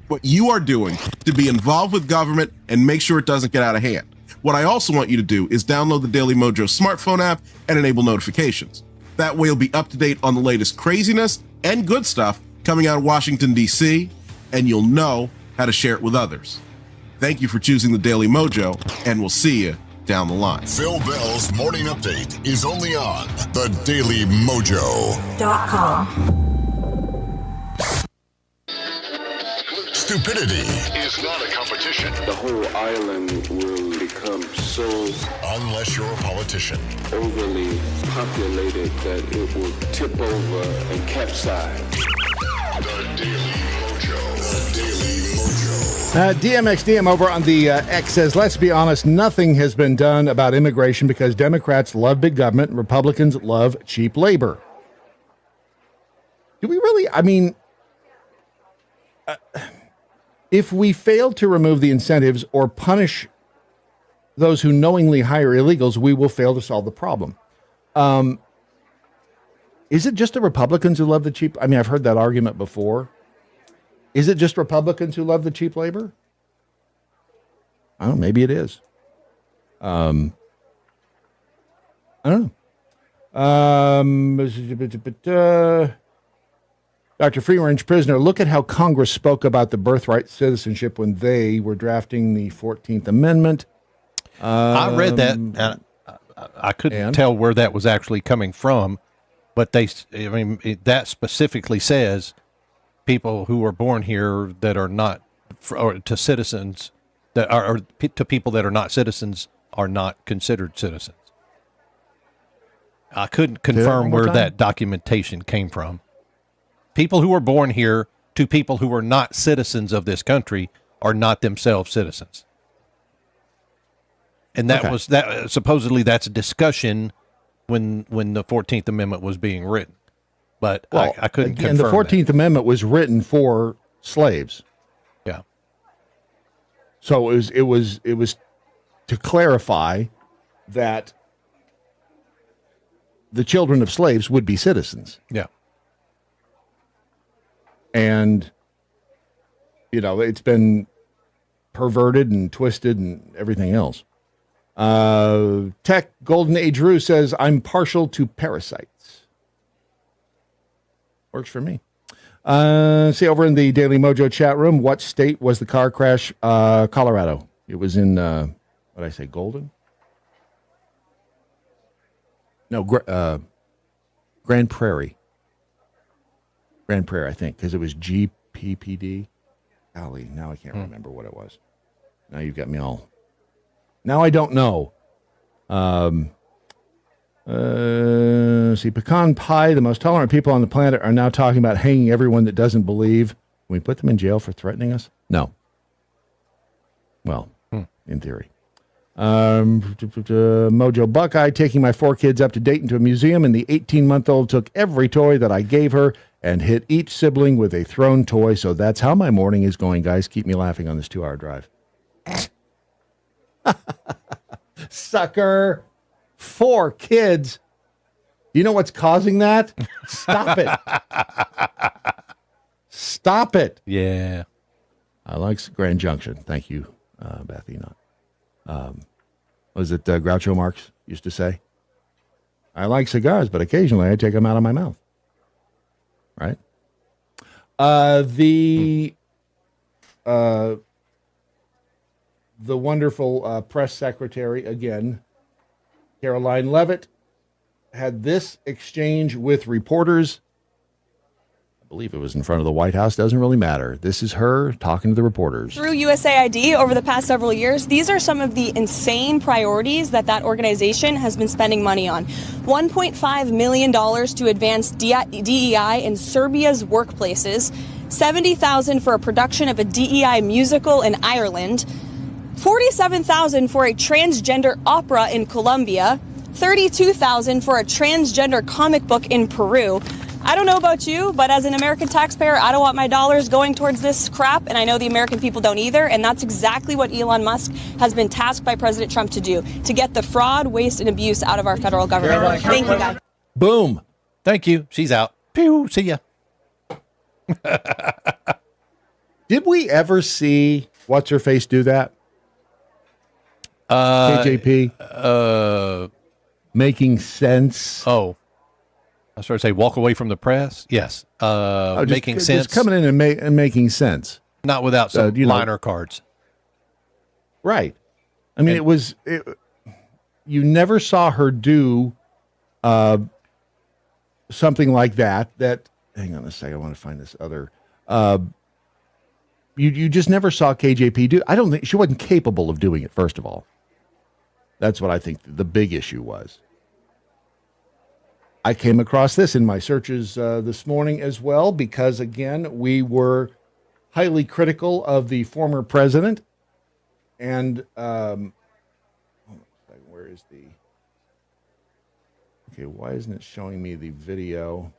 what you are doing to be involved with government and make sure it doesn't get out of hand. What I also want you to do is download the Daily MoJo smartphone app and enable notifications. That way you'll be up to date on the latest craziness and good stuff coming out of Washington, D.C., and you'll know how to share it with others. Thank you for choosing the Daily MoJo, and we'll see you down the line. Phil Bell's Morning Update is only on the Daily MoJo.com. Stupidity is not a competition. The whole island will become so unless you're a politician. Overly populated that it will tip over and capsize. The Daily MoJo. The Daily MoJo. DMXDM over on the X says, let's be honest, nothing has been done about immigration because Democrats love big government and Republicans love cheap labor. Do we really? If we fail to remove the incentives or punish those who knowingly hire illegals, we will fail to solve the problem. Is it just the Republicans who love the cheap? I mean, I've heard that argument before. Is it just Republicans who love the cheap labor? I don't know. Maybe it is. I don't know. Dr. Free Range Prisoner, look at how Congress spoke about the birthright citizenship when they were drafting the 14th Amendment. I read that, and I couldn't tell where that was actually coming from, but that specifically says people who are born here that are not, or to citizens that are, or to people that are not citizens are not considered citizens. I couldn't confirm where that documentation came from. People who are born here to people who are not citizens of this country are not themselves citizens. And that was that. Supposedly, that's a discussion when the 14th Amendment was being written, but I couldn't confirm. And the 14th Amendment was written for slaves. Yeah. So it was to clarify that the children of slaves would be citizens. Yeah. And it's been perverted and twisted and everything else. Tech Golden Age Rue says, I'm partial to parasites. Works for me. See, over in the Daily MoJo chat room, what state was the car crash? Colorado. It was in, what did I say, Golden? No, Grand Prairie. Grand Prairie, I think, because it was GPPD. Golly, now I can't remember what it was. Now you've got me all. Now I don't know. See, pecan pie, the most tolerant people on the planet are now talking about hanging everyone that doesn't believe. Can we put them in jail for threatening us? No. Well, in theory. Mojo Buckeye, taking my 4 kids up to Dayton to a museum, and the 18-month-old took every toy that I gave her and hit each sibling with a thrown toy. So that's how my morning is going, guys. Keep me laughing on this 2-hour drive. Sucker. 4 kids. You know what's causing that? Stop it. Stop it. Yeah. I like Grand Junction. Thank you, Beth Enoch. Was it Groucho Marx used to say? I like cigars, but occasionally I take them out of my mouth. Right? The wonderful press secretary, again, Caroline Leavitt, had this exchange with reporters. I believe it was in front of the White House. Doesn't really matter. This is her talking to the reporters. Through USAID over the past several years, these are some of the insane priorities that organization has been spending money on. $1.5 million to advance DEI in Serbia's workplaces, $70,000 for a production of a DEI musical in Ireland, $47,000 for a transgender opera in Colombia, $32,000 for a transgender comic book in Peru. I don't know about you, but as an American taxpayer, I don't want my dollars going towards this crap, and I know the American people don't either, and that's exactly what Elon Musk has been tasked by President Trump to do, to get the fraud, waste, and abuse out of our federal government. Thank you, guys. Boom. Thank you. She's out. Pew. See ya. Did we ever see What's-Her-Face do that? KJP? Making sense. Oh. I started to say walk away from the press. Yes. Making sense. Just coming in and making sense. Not without some liner cards. Right. I mean, you never saw her do something like that. Hang on a second. I want to find this other. You just never saw KJP do. I don't think she wasn't capable of doing it, first of all. That's what I think the big issue was. I came across this in my searches this morning as well, because, again, we were highly critical of the former president. And hold on a second, where is the... Okay, why isn't it showing me the video?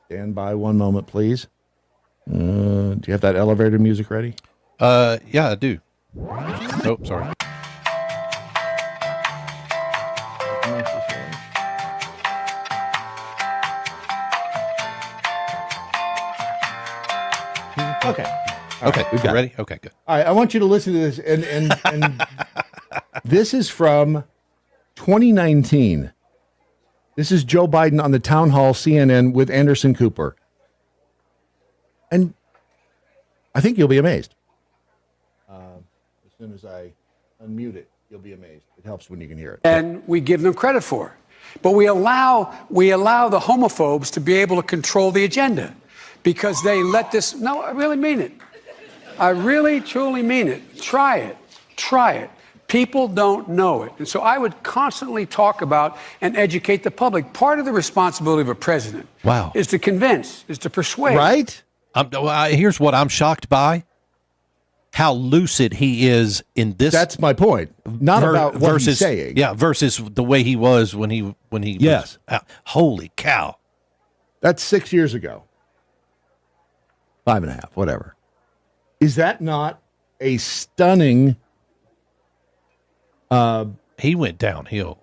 Stand by one moment, please. Do you have that elevator music ready? Yeah, I do. Oh, sorry. Okay. Okay. we You got ready? it. Okay, good. All right. I want you to listen to this. And this is from 2019. This is Joe Biden on the town hall CNN with Anderson Cooper. And I think you'll be amazed. As soon as I unmute it, you'll be amazed. It helps when you can hear it. And we give them credit for it. But we allow the homophobes to be able to control the agenda because they let this. No, I really mean it. I really, truly mean it. Try it. Try it. People don't know it. And so I would constantly talk about and educate the public. Part of the responsibility of a president is to convince, is to persuade. Right? Here's what I'm shocked by. How lucid he is in this. That's my point. Not about what he's saying. Yeah, versus the way he was when he Yes. was out. Holy cow. That's 6 years ago. 5.5, whatever. Is that not a stunning? He went downhill.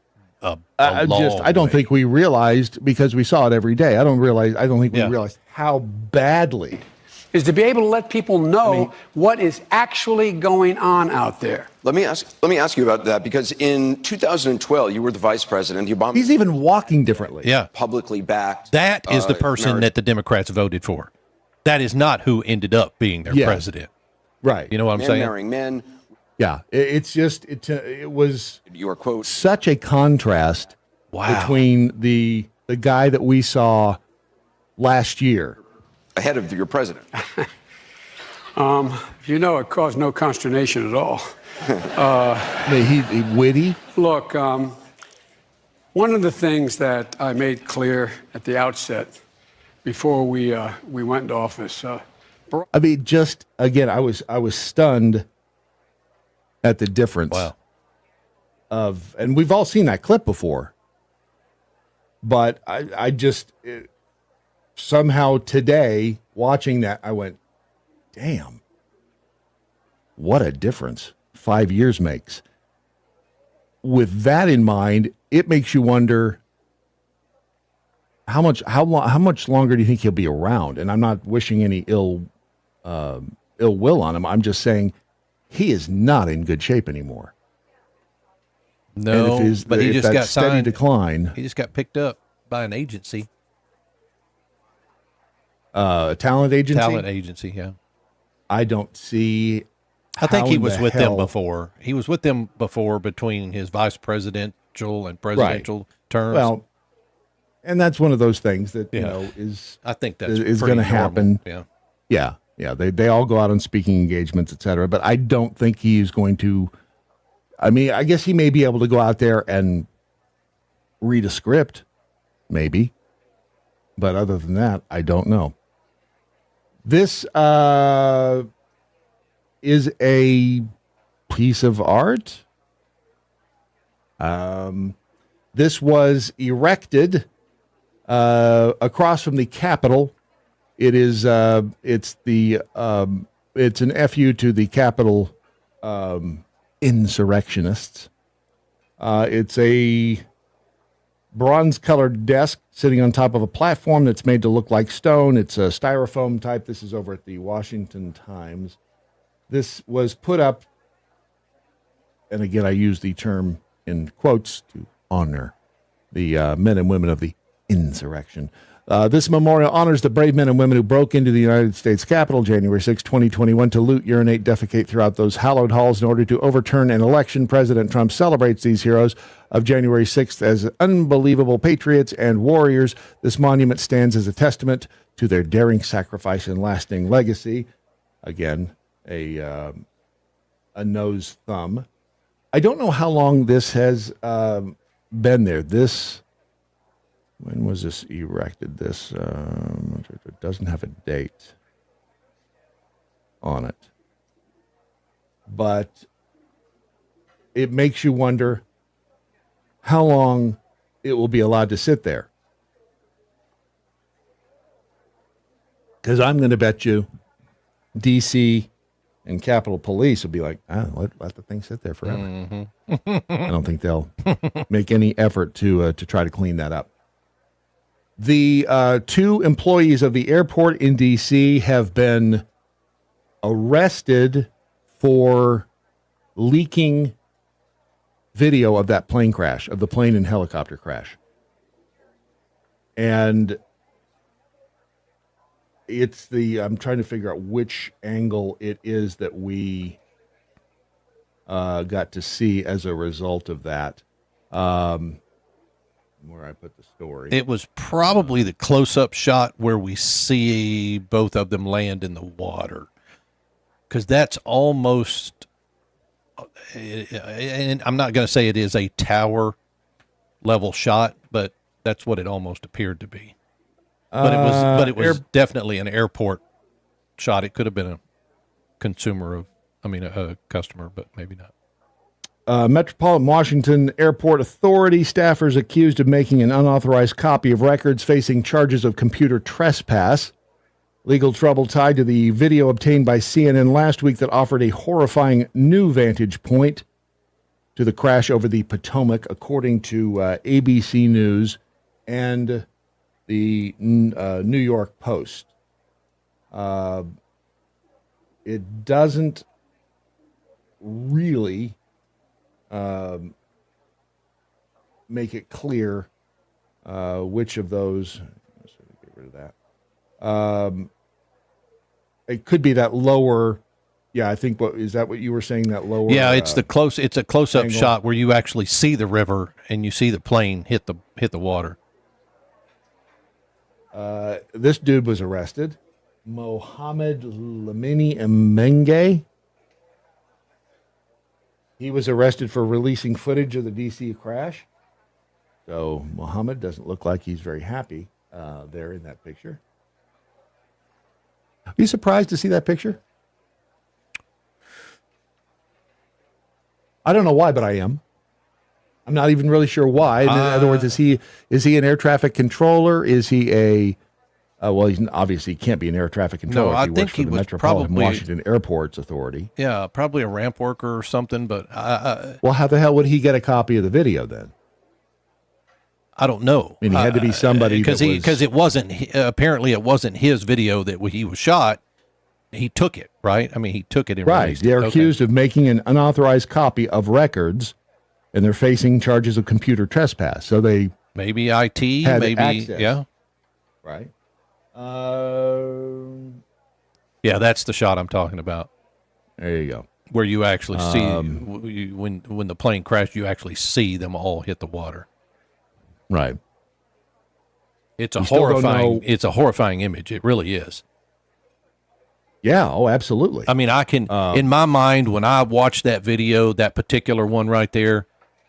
I don't think we realized, because we saw it every day. I don't think we realized how badly. Is to be able to let people know what is actually going on out there. Let me ask you about that, because in 2012 you were the vice president. He's even walking differently. Yeah, publicly backed. That is the person marriage. that the Democrats voted for. That is not who ended up being their president. Right. You know what I'm Men saying? marrying men. Yeah. It was your quote. Such a contrast between the guy that we saw last year. Ahead of your president. It caused no consternation at all. He witty. Look, one of the things that I made clear at the outset before we went into office. Just again, I was stunned at the difference of, and we've all seen that clip before. But I just somehow today watching that, I went, damn, what a difference 5 years makes. With that in mind, it makes you wonder how much longer do you think he'll be around? And I'm not wishing any ill will on him. I'm just saying he is not in good shape anymore. No, but he just got steady signed. Decline. He just got picked up by an agency. A talent agency? Talent agency, yeah. I don't see. I think he was with them hell- before. He was with them before between his vice presidential and presidential terms. Well, and that's one of those things that is. I think that's is pretty going to happen. normal, Yeah. They all go out on speaking engagements, et cetera. But I don't think he's going to. I mean, I guess he may be able to go out there and read a script, maybe. But other than that, I don't know. This is a piece of art. This was erected across from the Capitol. It is it's an FU to the Capitol insurrectionists. It's a bronze-colored desk sitting on top of a platform that's made to look like stone. It's a styrofoam type. This is over at the Washington Times. This was put up, and again, I use the term in quotes to honor the men and women of the insurrection. This memorial honors the brave men and women who broke into the United States Capitol January 6, 2021 to loot, urinate, defecate throughout those hallowed halls in order to overturn an election. President Trump celebrates these heroes of January 6th as unbelievable patriots and warriors. This monument stands as a testament to their daring sacrifice and lasting legacy. Again, a nose thumb. I don't know how long this has been there. When was this erected? This it doesn't have a date on it. But it makes you wonder how long it will be allowed to sit there. Because I'm going to bet you D.C. and Capitol Police will be like, let the thing sit there forever. Mm-hmm. I don't think they'll make any effort to try to clean that up. The two employees of the airport in D.C. have been arrested for leaking video of that plane crash, of the plane and helicopter crash. And I'm trying to figure out which angle it is that we got to see as a result of that. Where I put the story. It was probably the close-up shot where we see both of them land in the water. Because that's almost, and I'm not going to say it is a tower level shot, but that's what it almost appeared to be. But it was definitely an airport shot. It could have been a customer, but maybe not. Metropolitan Washington Airport Authority staffers accused of making an unauthorized copy of records facing charges of computer trespass. Legal trouble tied to the video obtained by CNN last week that offered a horrifying new vantage point to the crash over the Potomac, according to ABC News and the New York Post. It doesn't really make it clear which of those. Let's get rid of that. It could be that lower. Yeah, I think. Is that what you were saying? That lower. Yeah, it's a close-up angle shot where you actually see the river and you see the plane hit the water. This dude was arrested, Mohammed Lamini Menge. He was arrested for releasing footage of the D.C. crash. So Mohammed doesn't look like he's very happy there in that picture. Are you surprised to see that picture? I don't know why, but I am. I'm not even really sure why. In other words, is he an air traffic controller? Is he a well, he's obviously can't be an air traffic controller. No, I if he think works for he the was Metropolitan probably Washington Airports Authority. Yeah, probably a ramp worker or something. But well, how the hell would he get a copy of the video then? I don't know. I mean, he had to be somebody because it wasn't apparently it wasn't his video that he was shot. He took it, right? I mean, he took it and right. released They're it. accused of making an unauthorized copy of records, and they're facing charges of computer trespass. So they maybe IT, maybe access. Yeah, right. Yeah, that's the shot I'm talking about. There you go. Where you actually see when the plane crashed, you actually see them all hit the water. Right. It's a horrifying. It's a horrifying image. It really is. Yeah. Oh, absolutely. I mean, I can in my mind when I watch that video, that particular one right there,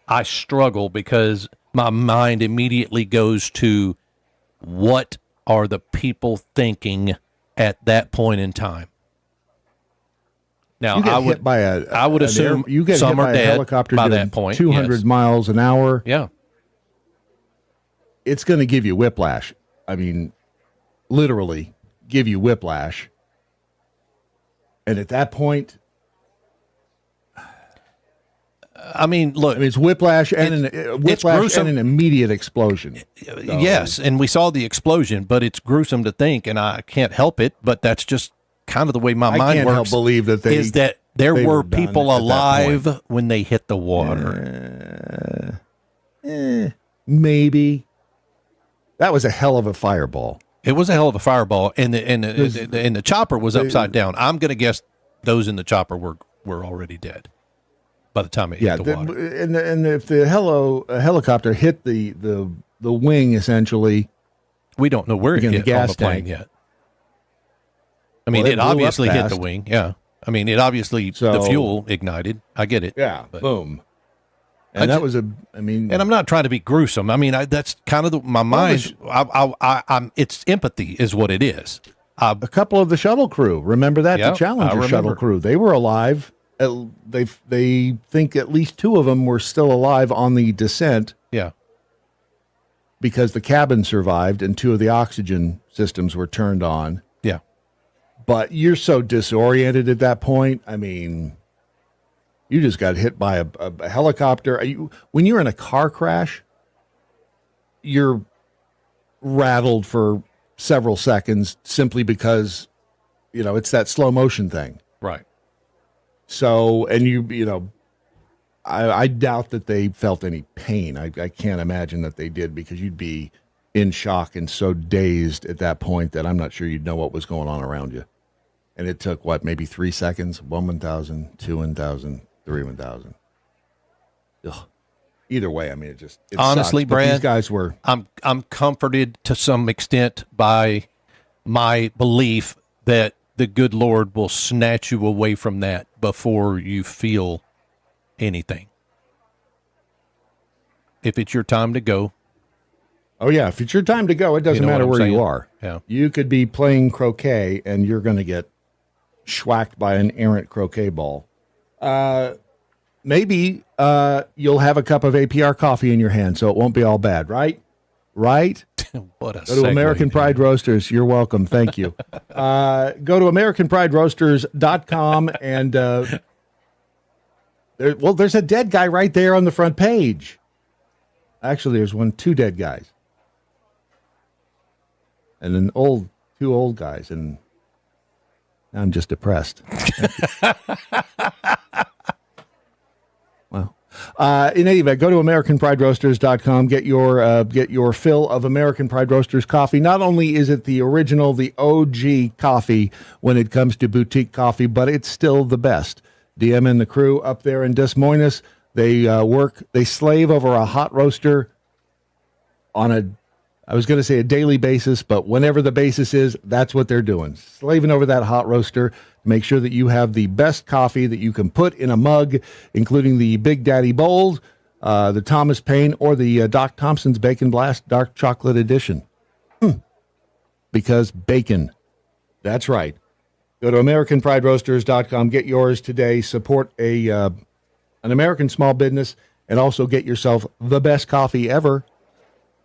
I struggle because my mind immediately goes to what are the people thinking at that point in time. Now, I would assume you get some hit are by a dead helicopter by doing that point. 200 miles an hour. Yeah. It's going to give you whiplash. I mean, literally give you whiplash. And at that point, I mean, look, it's whiplash and an immediate explosion. So, yes, and we saw the explosion, but it's gruesome to think, and I can't help it. But that's just kind of the way my mind I can't works. help believe that there they were done people at that alive point. when they hit the water. Maybe. That was a hell of a fireball. It was a hell of a fireball, and the chopper was upside down. I'm going to guess those in the chopper were already dead by the time it hit the water. And if the helicopter hit the wing, essentially, we don't know where it hit gas on the plane tank yet. I mean, it obviously hit the wing. Yeah, I mean, it obviously the fuel ignited. I get it. Yeah, but boom. And that was and I'm not trying to be gruesome. I mean, that's kind of my mind. It's empathy is what it is. A couple of the shuttle crew, remember that? The Challenger shuttle crew, they were alive. They think at least two of them were still alive on the descent. Yeah. Because the cabin survived and two of the oxygen systems were turned on. Yeah. But you're so disoriented at that point. I mean, you just got hit by a helicopter. When you're in a car crash, you're rattled for several seconds simply because, it's that slow motion thing. Right. So, and you know, I doubt that they felt any pain. I can't imagine that they did, because you'd be in shock and so dazed at that point that I'm not sure you'd know what was going on around you. And it took, what, maybe 3 seconds? 1,000, 2,000, 3,000. Ugh. Either way, I mean, it honestly, sucks, but Brad, these guys were. I'm comforted to some extent by my belief that the good Lord will snatch you away from that before you feel anything. If it's your time to go. Oh, yeah. If it's your time to go, it doesn't matter where you are. Yeah. You could be playing croquet and you're going to get schwacked by an errant croquet ball. Maybe you'll have a cup of APR coffee in your hand, so it won't be all bad, right? Right? What a Go to American Pride Roasters. You're welcome. Thank you. Go to AmericanPrideRoasters.com and there's a dead guy right there on the front page. Actually, there's two dead guys. And two old guys, and I'm just depressed. Well, in any event, go to AmericanPrideRoasters.com. Get your fill of American Pride Roasters coffee. Not only is it the original, the OG coffee when it comes to boutique coffee, but it's still the best. DM and the crew up there in Des Moines, they slave over a hot roaster on I was going to say a daily basis, but whenever the basis is, that's what they're doing. Slaving over that hot roaster to make sure that you have the best coffee that you can put in a mug, including the Big Daddy Bold, the Thomas Paine, or the Doc Thompson's Bacon Blast Dark Chocolate Edition. Because bacon. That's right. Go to AmericanPrideRoasters.com. Get yours today. Support an American small business, and also get yourself the best coffee ever.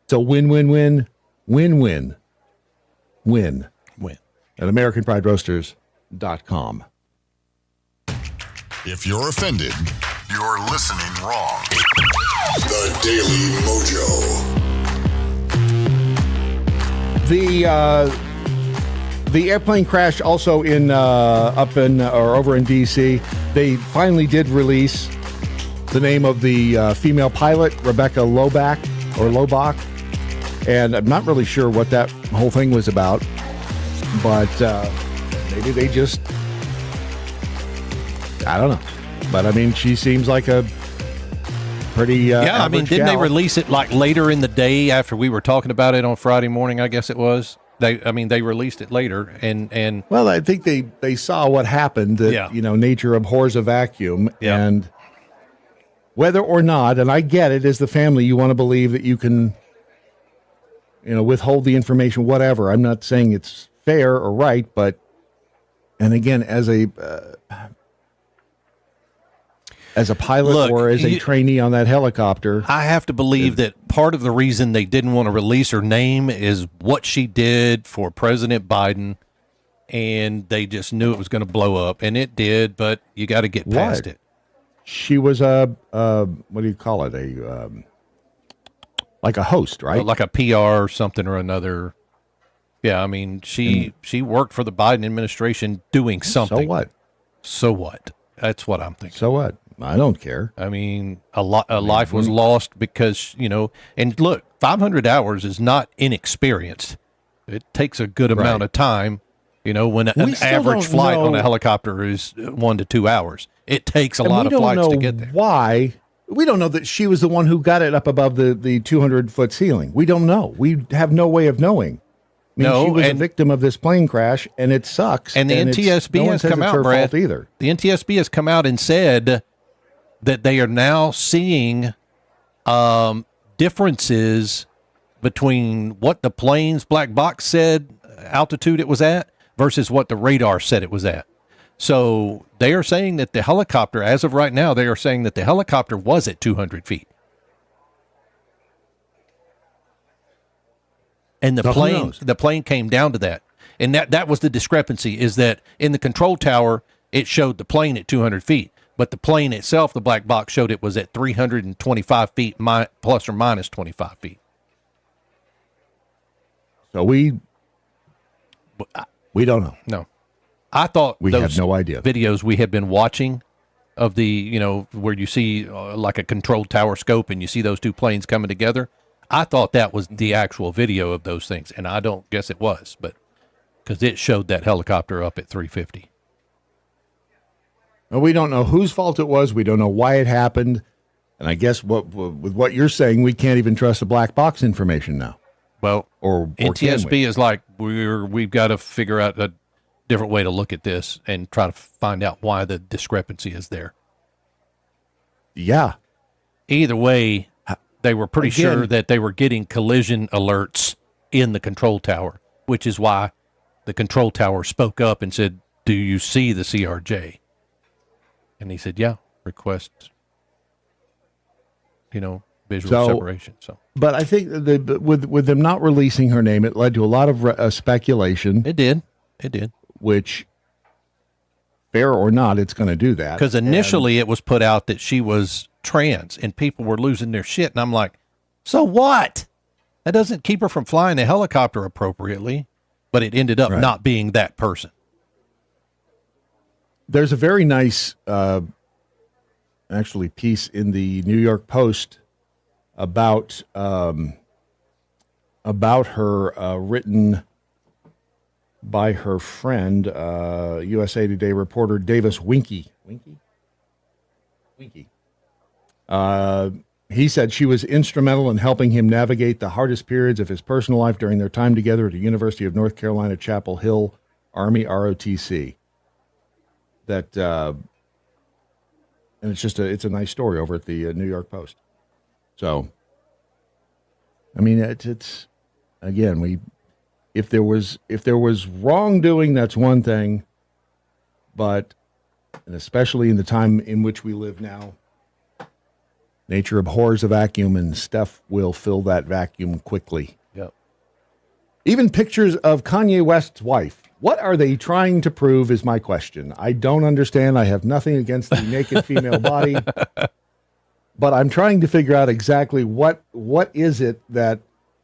It's a win-win-win, win-win, win. At AmericanPrideRoasters.com. If you're offended, you're listening wrong. The Daily Mojo. The airplane crash also over in D.C. They finally did release the name of the female pilot, Rebecca Lobach. And I'm not really sure what that whole thing was about, but maybe they just, I don't know. But I mean, she seems like a pretty I mean, didn't they release it like later in the day after we were talking about it on Friday morning? I guess it was. They released it later, and well, I think they saw what happened. That nature abhors a vacuum, and whether or not, and I get it, as the family, you want to believe that you can, withhold the information, whatever. I'm not saying it's fair or right, but, and again, as a pilot or as a trainee on that helicopter, I have to believe that part of the reason they didn't want to release her name is what she did for President Biden, and they just knew it was going to blow up, and it did, but you got to get past it. She was what do you call it? Like a host, right? Like a PR or something or another. Yeah, I mean, she worked for the Biden administration doing something. So what? That's what I'm thinking. So what? I don't care. I mean, a life was lost because, and look, 500 hours is not inexperienced. It takes a good amount of time, when an average flight on a helicopter is 1 to 2 hours. It takes a lot of flights to get there. Why? We don't know that she was the one who got it up above the 200-foot ceiling. We don't know. We have no way of knowing. She was a victim of this plane crash, and it sucks. And the NTSB has come out, Brad. Either. The NTSB has come out and said that they are now seeing differences between what the plane's black box said altitude it was at versus what the radar said it was at. So they are saying that the helicopter, as of right now, they are saying that the helicopter was at 200 feet. And the plane came down to that. And that was the discrepancy, is that in the control tower, it showed the plane at 200 feet. But the plane itself, the black box, showed it was at 325 feet, plus or minus 25 feet. So we don't know. No. I thought we had no idea. Videos we had been watching of the, where you see like a controlled tower scope and you see those two planes coming together. I thought that was the actual video of those things, and I don't guess it was, but because it showed that helicopter up at 350. Well, we don't know whose fault it was. We don't know why it happened. And I guess with what you're saying, we can't even trust the black box information now. Well, or NTSB is like, we've got to figure out a different way to look at this and try to find out why the discrepancy is there. Yeah. Either way, they were pretty sure that they were getting collision alerts in the control tower, which is why the control tower spoke up and said, "Do you see the CRJ?" And he said, "Yeah, request, visual separation." So, but I think with them not releasing her name, it led to a lot of speculation. It did. Which, fair or not, it's going to do that. Because initially it was put out that she was trans, and people were losing their shit. And I'm like, so what? That doesn't keep her from flying the helicopter appropriately. But it ended up not being that person. There's a very nice, piece in the New York Post about her, written by her friend, USA Today reporter Davis Winky. He said she was instrumental in helping him navigate the hardest periods of his personal life during their time together at the University of North Carolina, Chapel Hill Army ROTC. That and it's a nice story over at the New York Post. So, I mean, it's again, if there was wrongdoing, that's one thing, but and especially in the time in which we live now, nature abhors a vacuum, and stuff will fill that vacuum quickly. Yep. Even pictures of Kanye West's wife. What are they trying to prove is my question. I don't understand. I have nothing against the naked female body, but I'm trying to figure out exactly what is it that,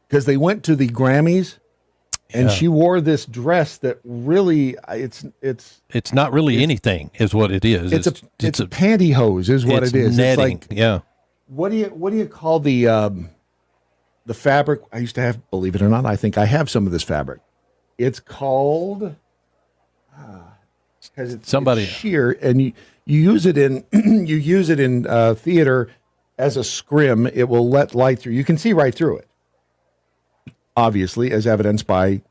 because they went to the Grammys and she wore this dress that really it's not really anything is what it is. It's a pantyhose is what it is. Netting. It's like, what do you call the fabric? I used to have, believe it or not, I think I have some of this fabric. It's called because it's sheer, and you use it in theater as a scrim. It will let light through. You can see right through it, obviously, as evidenced by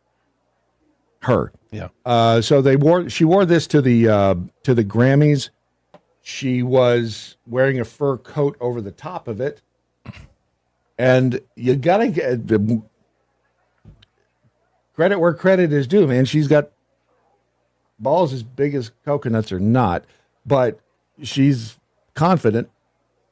her. Yeah. So she wore this to the Grammys. She was wearing a fur coat over the top of it, and you gotta get the credit where credit is due, man. She's got balls as big as coconuts or not, but she's confident.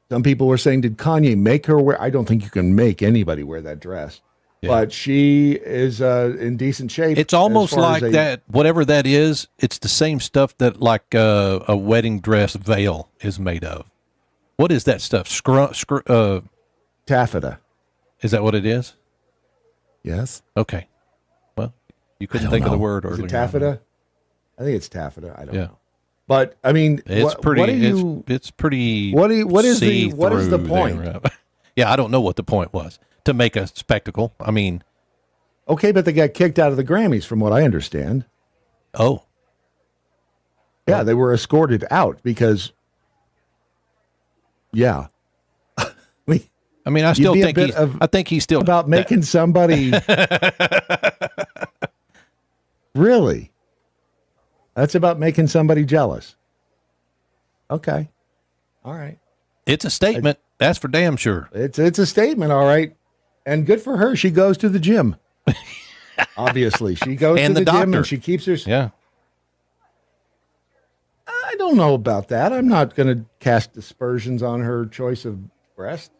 Some people were saying, did Kanye make her wear? I don't think you can make anybody wear that dress, but she is in decent shape. It's almost like that, whatever that is, it's the same stuff that like a wedding dress veil is made of. What is that stuff? Taffeta. Is that what it is? Yes. Okay. You couldn't think of the word earlier. Is it taffeta? I think it's taffeta. I don't know. But I mean, it's pretty. It's pretty. What is the point? Yeah, I don't know what the point was to make a spectacle. I mean, okay, but they got kicked out of the Grammys, from what I understand. Oh, yeah, they were escorted out because. Yeah, I mean, I still think I think he's still about making somebody. Really? That's about making somebody jealous. Okay. All right. It's a statement. That's for damn sure. It's a statement, all right. And good for her. She goes to the gym. Obviously. She goes to the gym and she keeps her. Yeah. I don't know about that. I'm not going to cast aspersions on her choice of breast.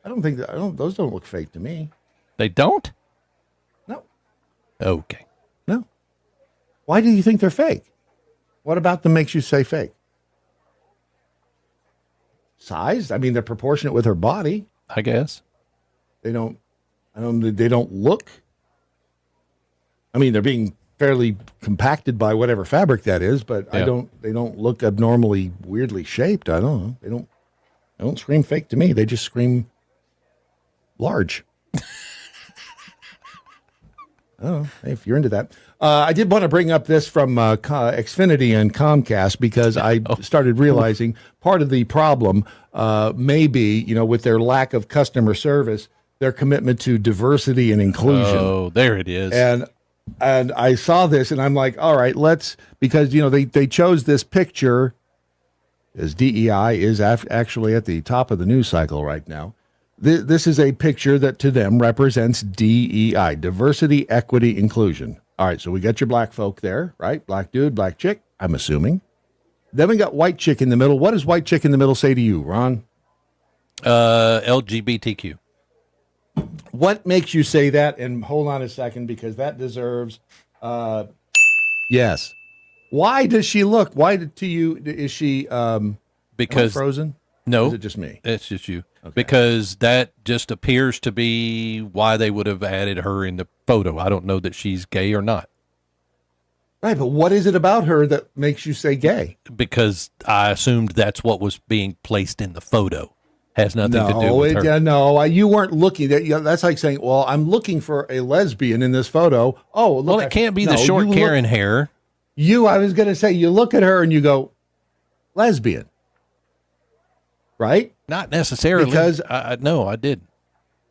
Those don't look fake to me. They don't? No. Okay. No. Why do you think they're fake? What about them makes you say fake? Size? I mean, they're proportionate with her body. I guess. They don't look. I mean, they're being fairly compacted by whatever fabric that is, but Yeah. they don't look abnormally weirdly shaped. I don't know. They don't scream fake to me. They just scream large. Oh, if you're into that. I did want to bring up this from Xfinity and Comcast because I started realizing part of the problem may be, with their lack of customer service, their commitment to diversity and inclusion. Oh, there it is. And I saw this and I'm like, all right, because, they chose this picture as DEI is actually at the top of the news cycle right now. This is a picture that to them represents DEI, diversity, equity, inclusion. All right, so we got your black folk there, right? Black dude, black chick, I'm assuming. Then we got white chick in the middle. What does white chick in the middle say to you, Ron? LGBTQ. What makes you say that? And hold on a second, because that deserves, yes. Why does she look? Is she because frozen? No. Or is it just me? It's just you. Okay. Because that just appears to be why they would have added her in the photo. I don't know that she's gay or not. Right, but what is it about her that makes you say gay? Because I assumed that's what was being placed in the photo. Has nothing to do with her. No, you weren't looking. That's like saying, well, I'm looking for a lesbian in this photo. Oh, look. Well, it can't be the short Karen hair. I was going to say, you look at her and you go, lesbian. Right? Not necessarily. Because no, I didn't.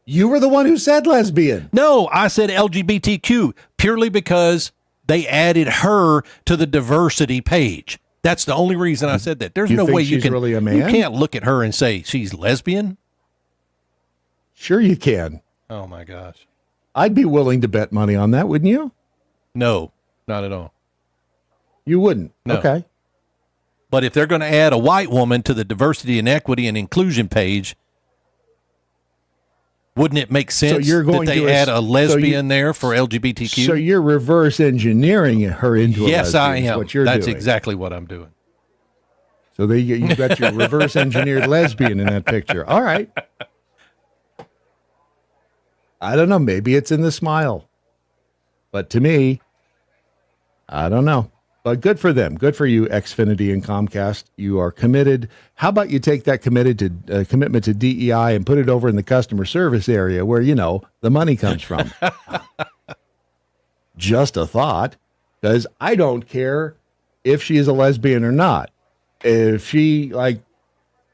You were the one who said lesbian. No, I said LGBTQ purely because they added her to the diversity page. That's the only reason I said that. There's no way you can. Really a man? You can't look at her and say she's lesbian. Sure, you can. Oh my gosh, I'd be willing to bet money on that, wouldn't you? No, not at all. You wouldn't. No. Okay. But if they're going to add a white woman to the diversity and equity and inclusion page, wouldn't it make sense that they add a lesbian there for LGBTQ? So you're reverse engineering her into a lesbian. Yes, I am. What you're That's doing. exactly what I'm doing. So you got your reverse engineered lesbian in that picture. All right. I don't know. Maybe it's in the smile. But to me, I don't know. But good for them. Good for you, Xfinity and Comcast. You are committed. How about you take that commitment to DEI and put it over in the customer service area where, the money comes from. Just a thought, because I don't care if she is a lesbian or not. If she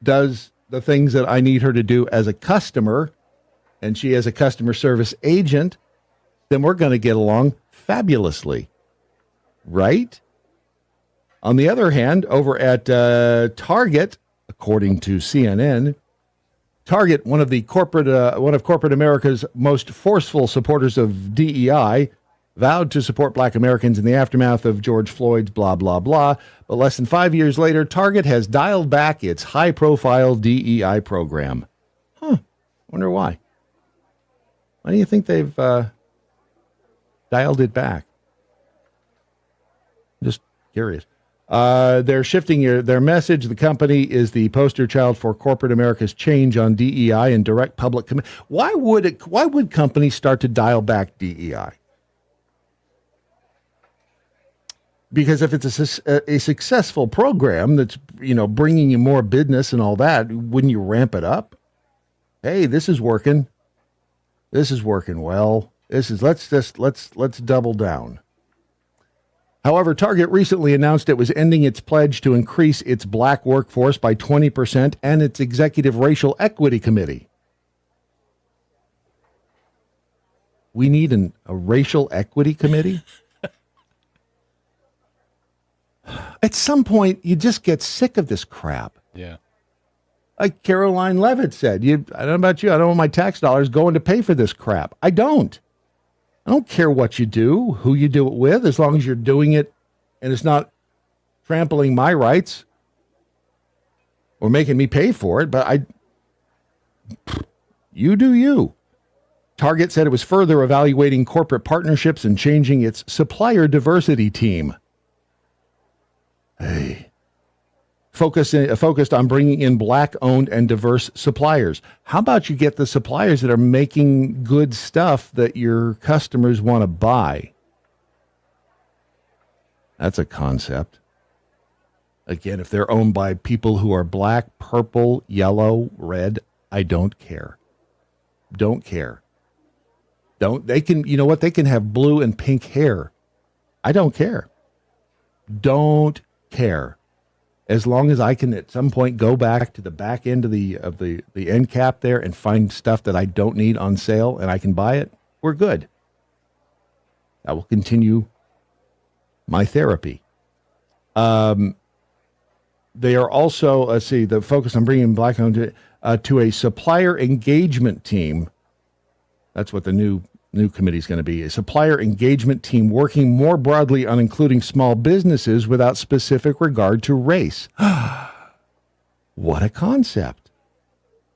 does the things that I need her to do as a customer and she is a customer service agent, then we're going to get along fabulously. Right? On the other hand, over at Target, according to CNN, Target, one of corporate America's most forceful supporters of DEI, vowed to support Black Americans in the aftermath of George Floyd's blah, blah, blah. But less than 5 years later, Target has dialed back its high-profile DEI program. Wonder why. Why do you think they've dialed it back? Just curious. They're shifting their message. The company is the poster child for corporate America's change on DEI and direct public commitment. Why would companies start to dial back DEI? Because if it's a successful program that's bringing you more business and all that, wouldn't you ramp it up? Hey, this is working. This is working well. Let's double down. However, Target recently announced it was ending its pledge to increase its black workforce by 20% and its executive racial equity committee. We need a racial equity committee? At some point, you just get sick of this crap. Yeah. Like Caroline Levitt said, I don't know about you, I don't want my tax dollars going to pay for this crap. I don't care what you do, who you do it with, as long as you're doing it and it's not trampling my rights or making me pay for it. But you do you. Target said it was further evaluating corporate partnerships and changing its supplier diversity team. Hey. Focused on bringing in black-owned and diverse suppliers. How about you get the suppliers that are making good stuff that your customers want to buy? That's a concept. Again, if they're owned by people who are black, purple, yellow, red, I don't care. Don't care. They can, you know what? They can have blue and pink hair. I don't care. Don't care. As long as I can at some point go back to the back end of the end cap there and find stuff that I don't need on sale and I can buy it, we're good. I will continue my therapy. They are also, let's see, the focus on bringing black owned to a supplier engagement team. That's what the new committee is going to be. A supplier engagement team working more broadly on including small businesses without specific regard to race. What a concept.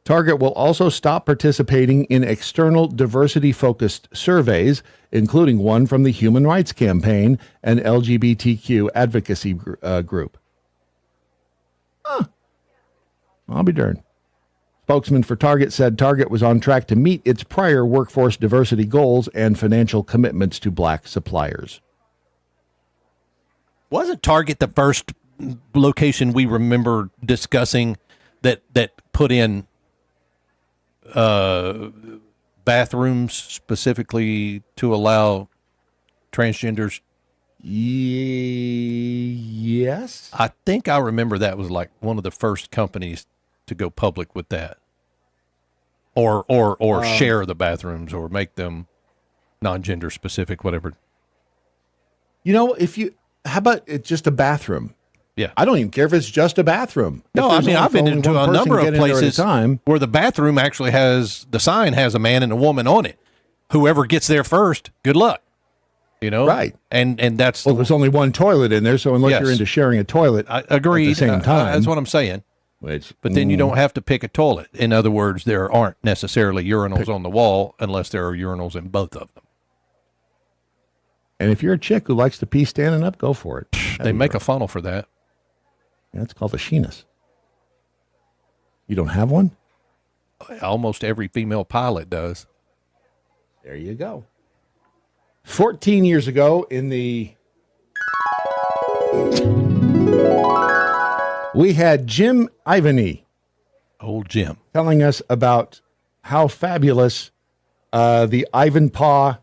Target will also stop participating in external diversity-focused surveys, including one from the Human Rights Campaign and LGBTQ advocacy group. I'll be darned. Spokesman for Target said Target was on track to meet its prior workforce diversity goals and financial commitments to black suppliers. Wasn't Target the first location we remember discussing that put in bathrooms specifically to allow transgenders? Yes. I think I remember that was like one of the first companies to go public with that, or share the bathrooms or make them non-gender specific, whatever. You know, how about it's just a bathroom? Yeah, I don't even care if it's just a bathroom. No, I mean I've been into a number of places where the bathroom actually has the sign has a man and a woman on it. Whoever gets there first, good luck. You know, right? And that's there's only one toilet in there, so unless you're into sharing a toilet, I agree. At the same time, that's what I'm saying. But then you don't have to pick a toilet. In other words, there aren't necessarily urinals on the wall unless there are urinals in both of them. And if you're a chick who likes to pee standing up, go for it. They make a funnel for that. Yeah, it's called a sheenus. You don't have one? Almost every female pilot does. There you go. 14 years ago we had Jim Ivany. Old Jim. Telling us about how fabulous the Ivanpah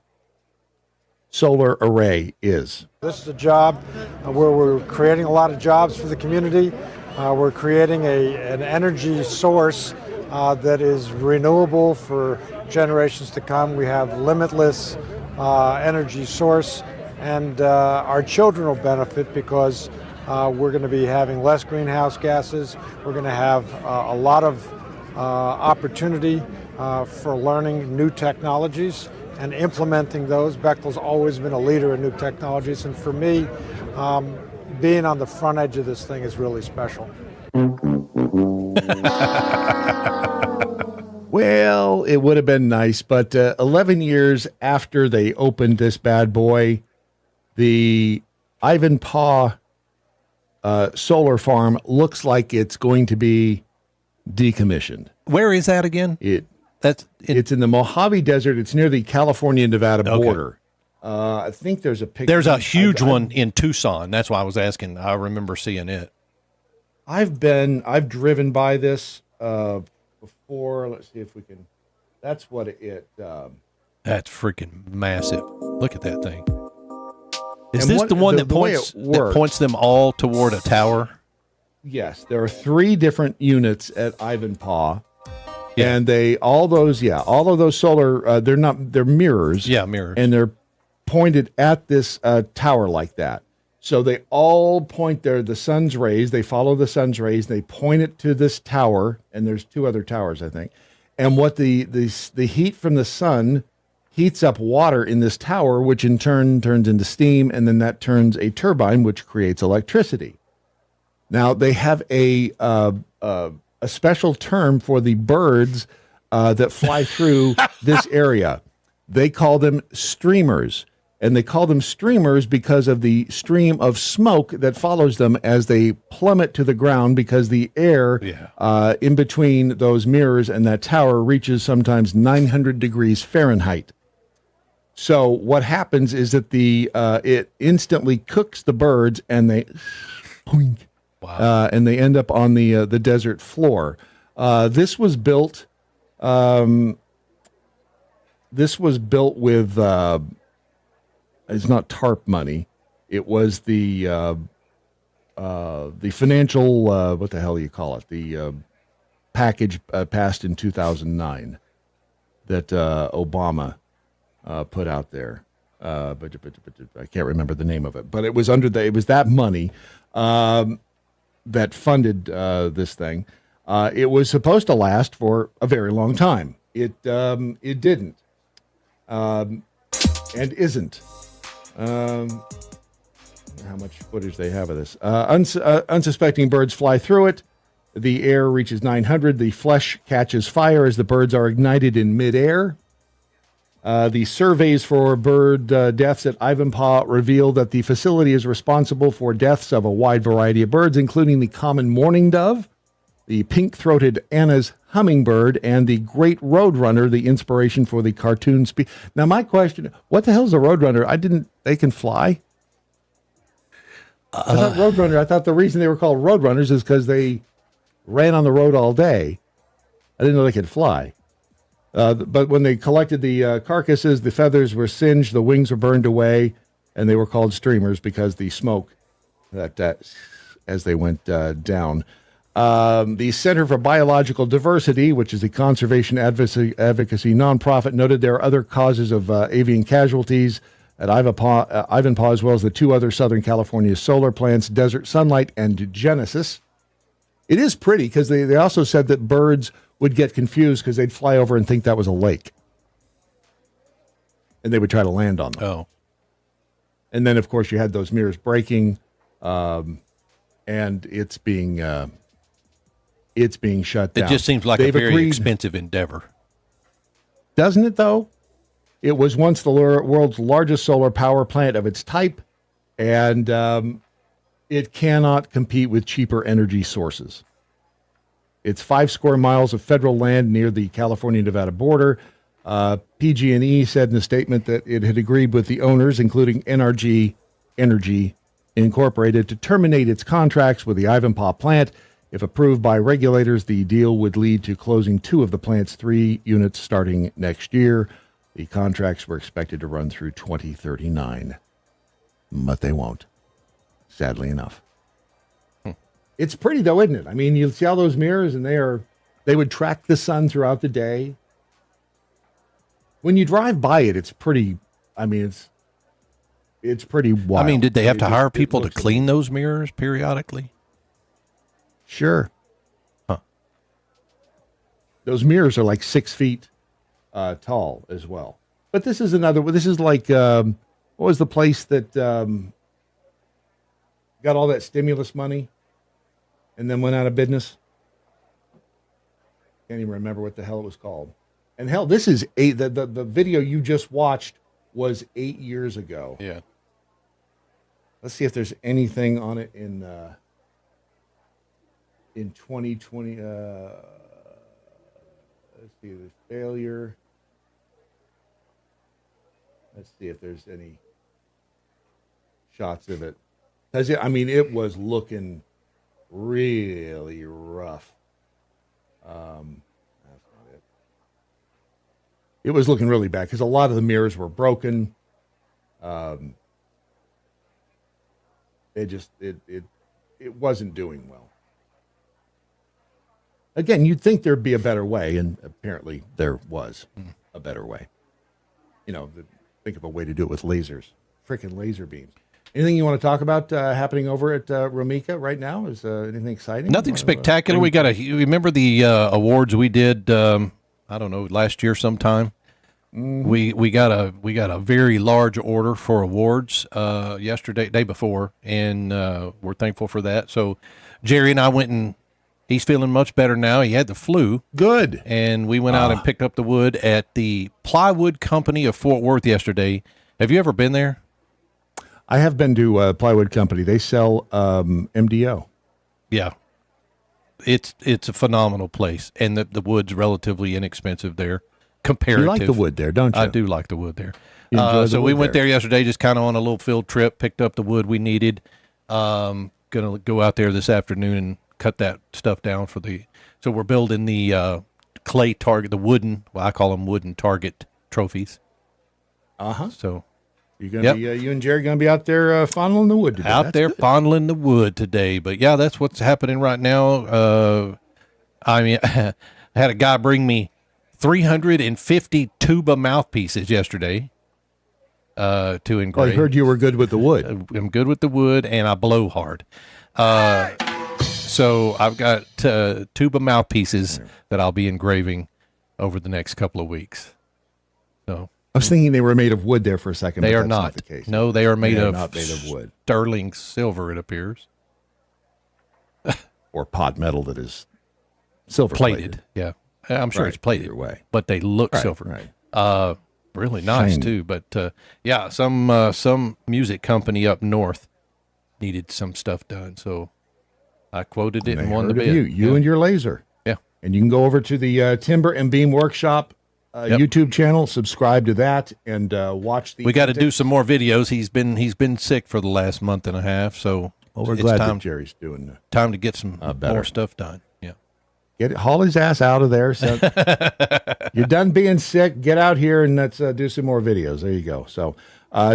solar array is. This is a job where we're creating a lot of jobs for the community. We're creating an energy source that is renewable for generations to come. We have limitless energy source, and our children will benefit because we're going to be having less greenhouse gases. We're going to have a lot of opportunity for learning new technologies and implementing those. Bechtel's always been a leader in new technologies, and for me, being on the front edge of this thing is really special. Well, it would have been nice, but 11 years after they opened this bad boy, the Ivanpah solar farm looks like it's going to be decommissioned. Where is that again? It's in the Mojave Desert. It's near the California-Nevada border. I think there's a picture. There's a huge one in Tucson. That's why I was asking. I remember seeing it. I've driven by this before. Let's see if we can. That's what that's freaking massive. Look at that thing. Is this the one that points them all toward a tower? Yes, there are 3 different units at Ivanpah. Yeah. And all of those solar, they're mirrors. Yeah, mirrors. And they're pointed at this tower like that. So they all point there, the sun's rays, they follow the sun's rays, they point it to this tower, and there's 2 other towers, I think. And what the heat from the sun heats up water in this tower, which in turn turns into steam, and then that turns a turbine, which creates electricity. Now, they have a special term for the birds that fly through this area. They call them streamers. And they call them streamers because of the stream of smoke that follows them as they plummet to the ground, because the air in between those mirrors and that tower reaches sometimes 900 degrees Fahrenheit. So what happens is that it instantly cooks the birds, and they and they end up on the desert floor. This was built. This was built with. It's not TARP money. It was the financial. What the hell do you call it? The package passed in 2009 that Obama put out there. But I can't remember the name of it. But it was it was that money that funded this thing. It was supposed to last for a very long time. It didn't, and isn't. How much footage they have of this? Unsuspecting birds fly through it. The air reaches 900. The flesh catches fire as the birds are ignited in midair. The surveys for bird deaths at Ivanpah reveal that the facility is responsible for deaths of a wide variety of birds, including the common mourning dove, the pink-throated Anna's hummingbird, and the great roadrunner, the inspiration for the cartoon Now, my question, what the hell is a roadrunner? They can fly? I thought the reason they were called roadrunners is because they ran on the road all day. I didn't know they could fly. But when they collected the carcasses, the feathers were singed, the wings were burned away, and they were called streamers because the smoke that as they went down. The Center for Biological Diversity, which is a conservation advocacy nonprofit, noted there are other causes of avian casualties at Ivanpah, as well as the two other Southern California solar plants, Desert Sunlight and Genesis. It is pretty because they also said that birds would get confused because they'd fly over and think that was a lake. And they would try to land on them. Oh. And then, of course, you had those mirrors breaking, and it's being shut down. It just seems like a very expensive endeavor. Doesn't it, though? It was once the world's largest solar power plant of its type, and it cannot compete with cheaper energy sources. It's 5 square miles of federal land near the California-Nevada border. PG&E said in a statement that it had agreed with the owners, including NRG Energy Incorporated, to terminate its contracts with the Ivanpah plant. If approved by regulators, the deal would lead to closing 2 of the plant's 3 units starting next year. The contracts were expected to run through 2039, but they won't, sadly enough. It's pretty, though, isn't it? I mean, you see all those mirrors, and they would track the sun throughout the day. When you drive by it, it's pretty, I mean, it's pretty wild. I mean, did they have to hire people to clean those mirrors periodically? Sure. Huh. Those mirrors are like 6 feet tall as well. But this is like, what was the place that got all that stimulus money and then went out of business? Can't even remember what the hell it was called. And hell, this is the video you just watched was 8 years ago. Yeah. Let's see if there's anything on it in 2020. Let's see, there's failure. Let's see if there's any shots of it. I mean, it was looking really rough. That's not it. It was looking really bad because a lot of the mirrors were broken. It wasn't doing well. Again, you'd think there'd be a better way, and apparently there was a better way. You know, think of a way to do it with lasers, freaking laser beams. Anything you want to talk about happening over at Romika right now? Is anything exciting? Nothing spectacular. You remember the awards we did? I don't know, last year sometime. Mm-hmm. We got a very large order for awards day before, and we're thankful for that. So Jerry and I went, and he's feeling much better now. He had the flu. Good. And we went out and picked up the wood at the Plywood Company of Fort Worth yesterday. Have you ever been there? I have been to Plywood Company. They sell MDO. Yeah. It's a phenomenal place, and the wood's relatively inexpensive there. comparative. You like the wood there, don't you? I do like the wood there. You enjoy the So we wood went there yesterday, just kind of on a little field trip, picked up the wood we needed. Going to go out there this afternoon and cut that stuff down so we're building the clay target, the wooden, well, I call them wooden target trophies. So you're gonna be, you and Jerry going to be out there fondling the wood today. Out there fondling the wood today. But yeah, that's what's happening right now. I mean, I had a guy bring me 350 tuba mouthpieces yesterday to engrave. Well, I heard you were good with the wood. I'm good with the wood, and I blow hard. So I've got tuba mouthpieces that I'll be engraving over the next couple of weeks. So I was thinking they were made of wood there for a second. They but are that's not. The case. No, they are made of not made of wood. Sterling silver, it appears. Or pot metal that is silver plated. Yeah, I'm sure Right, it's plated. either way. But they look Right, silver. right. Really nice Shiny. too. But yeah, some music company up north needed some stuff done, so I quoted it and won the Heard of bid. You and your laser. Yeah. And you can go over to the Timber and Beam Workshop YouTube channel, subscribe to that, and watch the. We got to do some more videos. He's been sick for the last month and a half, so we're it's glad time, that Jerry's doing time to get some better. more stuff done. Yeah. Haul his ass out of there. So you're done being sick. Get out here and let's do some more videos. There you go. So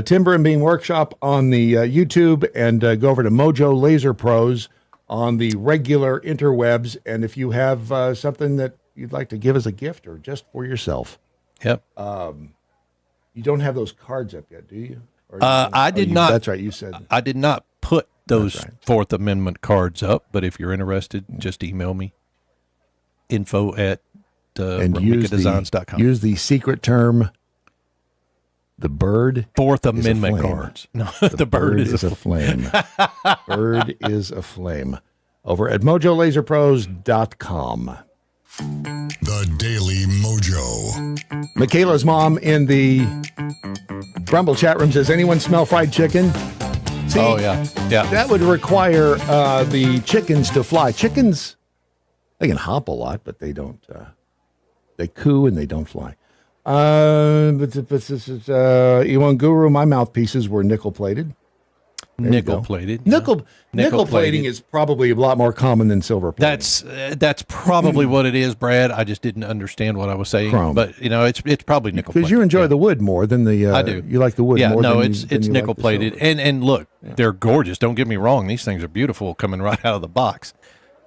Timber and Beam Workshop on the YouTube, and go over to Mojo Laser Pros on the regular interwebs. And if you have something that you'd like to give as a gift or just for yourself. Yep. You don't have those cards up yet, do you? Or I did not. That's right. You said I did not put those Fourth Amendment cards up, but if you're interested, just email me. Info at RamikaDesigns.com. Use the secret term, the bird. Fourth Amendment cards. No, the bird is a flame. Bird is a flame. Over at MojoLaserPros.com. The Daily Mojo. Michaela's mom in the Rumble chat room says, anyone smell fried chicken? See, oh, yeah. That would require the chickens to fly. Chickens, they can hop a lot, but they don't. They coo and they don't fly. Ewan Guru, my mouthpieces were nickel-plated. Nickel plated. Nickel plating is probably a lot more common than silver plating. That's probably what it is, Brad. I just didn't understand what I was saying. Chrome. But it's probably nickel plated. Because you enjoy the wood more than the I do. You like the wood more than it's you nickel like the plated. silver. And look, they're gorgeous. Don't get me wrong. These things are beautiful coming right out of the box.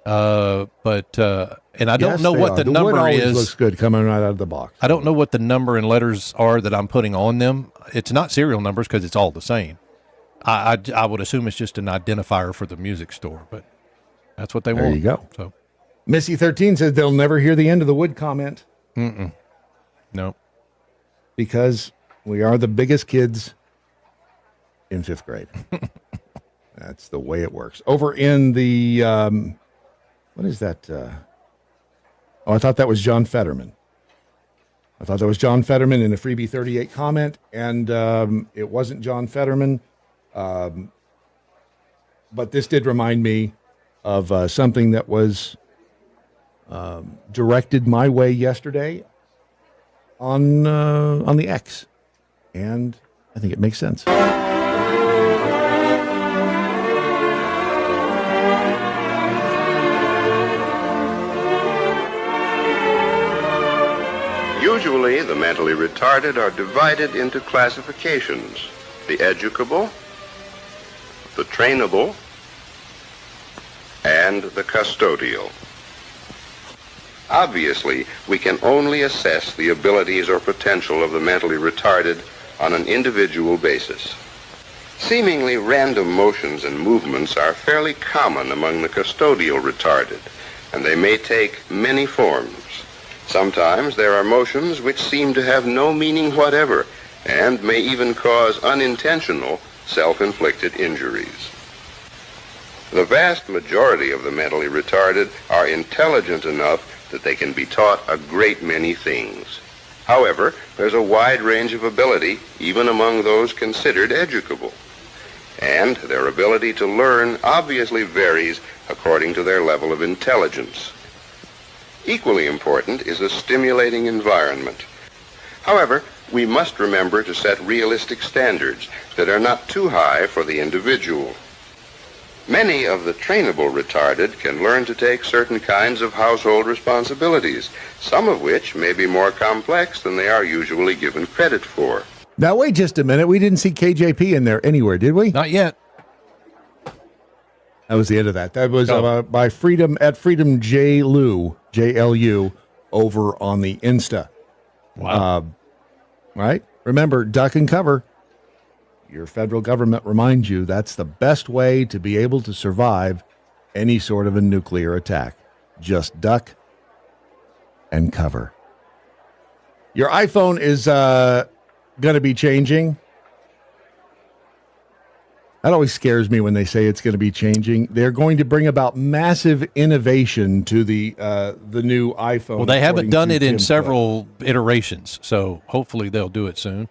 And I don't know what the number wood always is. Looks good coming right out of the box. I don't know what the number and letters are that I'm putting on them. It's not serial numbers because it's all the same. I would assume it's just an identifier for the music store, but that's what they want. There you go. So, Missy 13 says they'll never hear the end of the wood comment. No. Because we are the biggest kids in 5th grade. That's the way it works. Over in the, what is that? I thought that was John Fetterman. I thought that was John Fetterman in a Freebie 38 comment, and it wasn't John Fetterman. But this did remind me of something that was directed my way yesterday on the X, and I think it makes sense. Usually, the mentally retarded are divided into classifications: the educable, the trainable, and the custodial. Obviously, we can only assess the abilities or potential of the mentally retarded on an individual basis. Seemingly random motions and movements are fairly common among the custodial retarded, and they may take many forms. Sometimes there are motions which seem to have no meaning whatever and may even cause unintentional self-inflicted injuries. The vast majority of the mentally retarded are intelligent enough that they can be taught a great many things. However, there's a wide range of ability even among those considered educable. And their ability to learn obviously varies according to their level of intelligence. Equally important is a stimulating environment, However, we must remember to set realistic standards that are not too high for the individual. Many of the trainable retarded can learn to take certain kinds of household responsibilities, some of which may be more complex than they are usually given credit for. Now, wait just a minute. We didn't see KJP in there anywhere, did we? Not yet. That was the end of that. That was by Freedom at Freedom J. Lu, JLU, over on the Insta. Wow. Right? Remember, duck and cover. Your federal government reminds you that's the best way to be able to survive any sort of a nuclear attack. Just duck and cover. Your iPhone is going to be changing. That always scares me when they say it's going to be changing. They're going to bring about massive innovation to the new iPhone. Well, they haven't done it in several iterations, so hopefully they'll do it soon.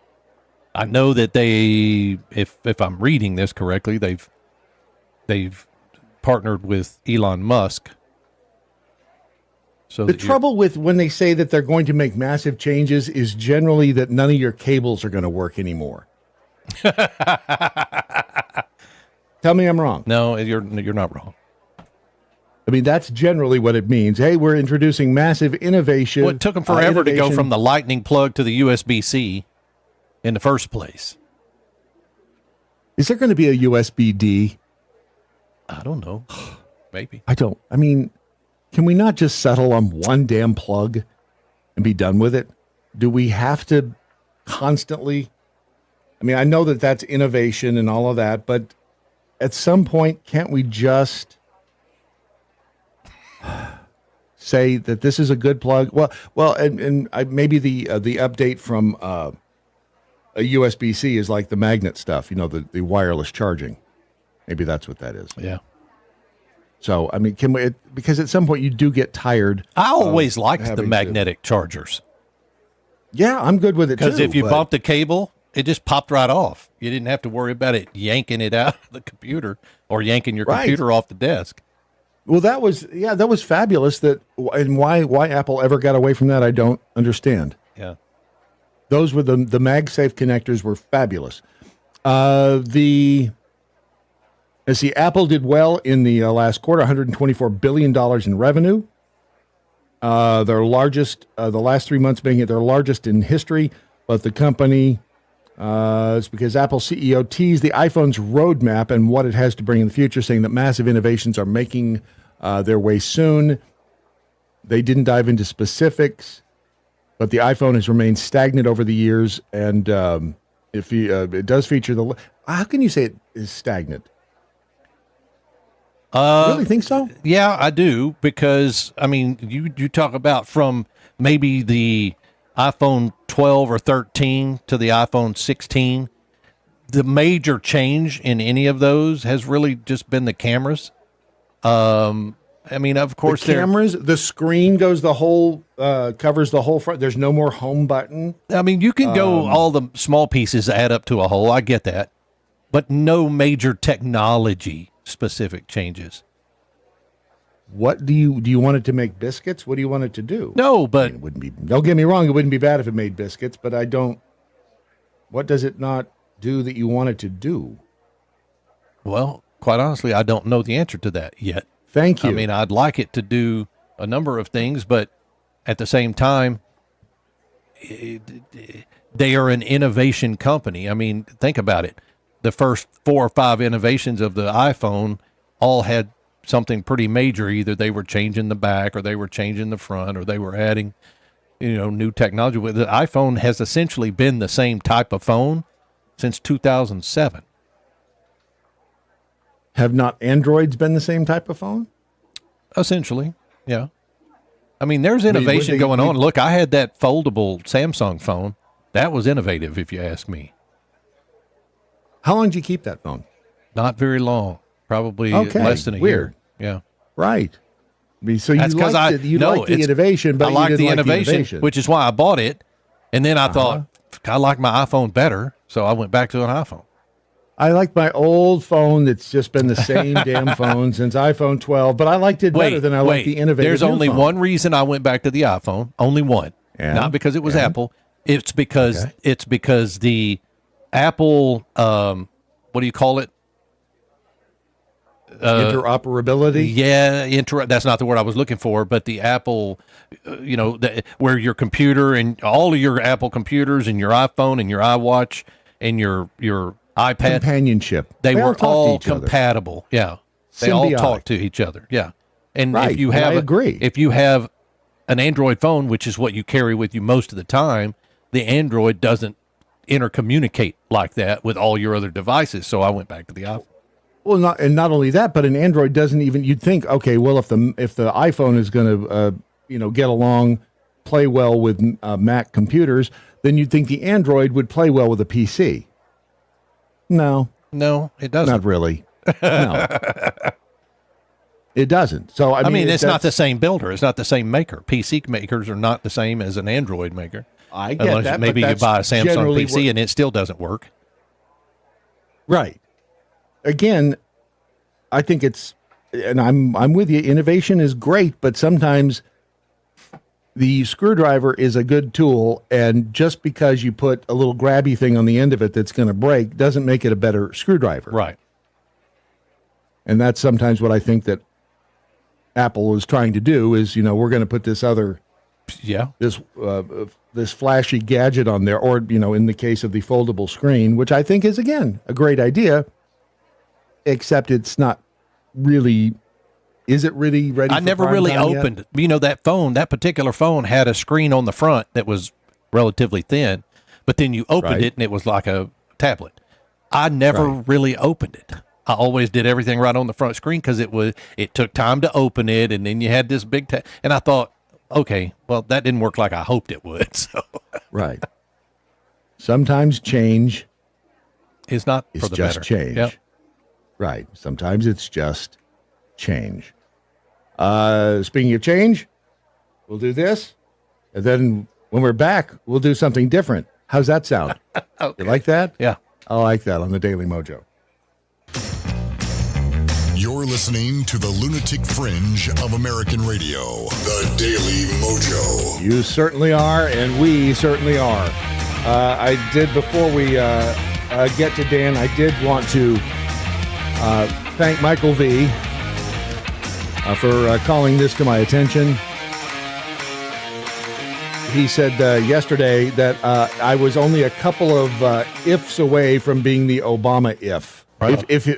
I know that they, if I'm reading this correctly, they've partnered with Elon Musk. So the trouble with when they say that they're going to make massive changes is generally that none of your cables are going to work anymore. Tell me I'm wrong. No, you're not wrong. I mean, that's generally what it means. Hey, we're introducing massive innovation. Well, it took them forever to go from the lightning plug to the USB-C in the first place. Is there going to be a USB-D? I don't know. Maybe. I mean, can we not just settle on one damn plug and be done with it? Do we have to constantly? I mean, I know that that's innovation and all of that, but at some point, can't we just say that this is a good plug? Well, and maybe the update from a USB-C is like the magnet stuff, the wireless charging. Maybe that's what that is. Yeah. So, I mean, can we? Because at some point you do get tired. I always liked the magnetic chargers. Yeah, I'm good with it too. Because if you bumped the cable, it just popped right off. You didn't have to worry about it yanking it out of the computer or yanking your computer off the desk. Well, that was fabulous. And why Apple ever got away from that, I don't understand. Yeah. Those were the MagSafe connectors were fabulous. Let's see, Apple did well in the last quarter, $124 billion in revenue. Their largest, the last 3 months making it their largest in history. But the company, it's because Apple CEO teased the iPhone's roadmap and what it has to bring in the future, saying that massive innovations are making their way soon. They didn't dive into specifics, but the iPhone has remained stagnant over the years. And it does feature how can you say it is stagnant? You really think so? Yeah, I do, because I mean, you talk about from maybe the iPhone 12 or 13 to the iPhone 16. The major change in any of those has really just been the cameras. I mean, of course, the cameras, the screen goes covers the whole front. There's no more home button. I mean, you can go all the small pieces add up to a whole. I get that, but no major technology specific changes. What do you want it to make biscuits? What do you want it to do? No, but it wouldn't be. Don't get me wrong; it wouldn't be bad if it made biscuits. But I don't. What does it not do that you want it to do? Well, quite honestly, I don't know the answer to that yet. Thank you. I mean, I'd like it to do a number of things, but at the same time, they are an innovation company. I mean, think about it. The first 4 or 5 innovations of the iPhone all had something pretty major. Either they were changing the back, or they were changing the front, or they were adding, new technology. The iPhone has essentially been the same type of phone since 2007. Have not Androids been the same type of phone? Essentially, yeah. I mean, there's innovation going on. Look, I had that foldable Samsung phone. That was innovative, if you ask me. How long did you keep that phone? Not very long. Probably less than a year. Yeah. Right. So you liked the innovation, but I liked the innovation, which is why I bought it. And then I thought, I like my iPhone better, so I went back to an iPhone. I like my old phone that's just been the same damn phone since iPhone 12, but I liked it better than I liked the innovative. There's only one reason I went back to the iPhone. Only one. Yeah. Not because it was Apple. It's because the Apple, what do you call it? Interoperability. Yeah, that's not the word I was looking for, but the Apple, where your computer and all of your Apple computers and your iPhone and your iWatch and your iPad companionship, they were talk to all each other. compatible. Yeah, they all talk to each other. Yeah, and Right, if you and have, I agree. if you have an Android phone, which is what you carry with you most of the time, the Android doesn't intercommunicate like that with all your other devices. So I went back to the iPhone. Well, not only that, but an Android doesn't even. You'd think, okay, well, if the iPhone is going to get along, play well with Mac computers, then you'd think the Android would play well with a PC. No, it doesn't. Not really. No, it doesn't. So I mean, it's not the same builder. It's not the same maker. PC makers are not the same as an Android maker. I get Unless that. maybe but you that's buy a Samsung generally PC and it still doesn't work. Right. Again, I think and I'm with you. Innovation is great, but sometimes the screwdriver is a good tool, and just because you put a little grabby thing on the end of it that's going to break doesn't make it a better screwdriver. Right. And that's sometimes what I think that Apple is trying to do is, we're going to put this other, this flashy gadget on there, or, in the case of the foldable screen, which I think is, again, a great idea, except it's not really, is it really ready? I never really opened, that particular phone had a screen on the front that was relatively thin, but then you opened it and it was like a tablet. I never really opened it. I always did everything right on the front screen because it took time to open it, and then you had this big and I thought, okay, well, that didn't work like I hoped it would. So right. Sometimes change is not it's for the just better. Change. Yep. Right. Sometimes it's just change. Speaking of change, we'll do this, and then when we're back, we'll do something different. How's that sound? Okay. You like that? Yeah. I like that on the Daily MoJo. You're listening to the Lunatic Fringe of American radio, the Daily MoJo. You certainly are, and we certainly are. I did, before we get to Dan, I did want to thank Michael V. For calling this to my attention. He said yesterday that I was only a couple of ifs away from being the Obama if. Right. If there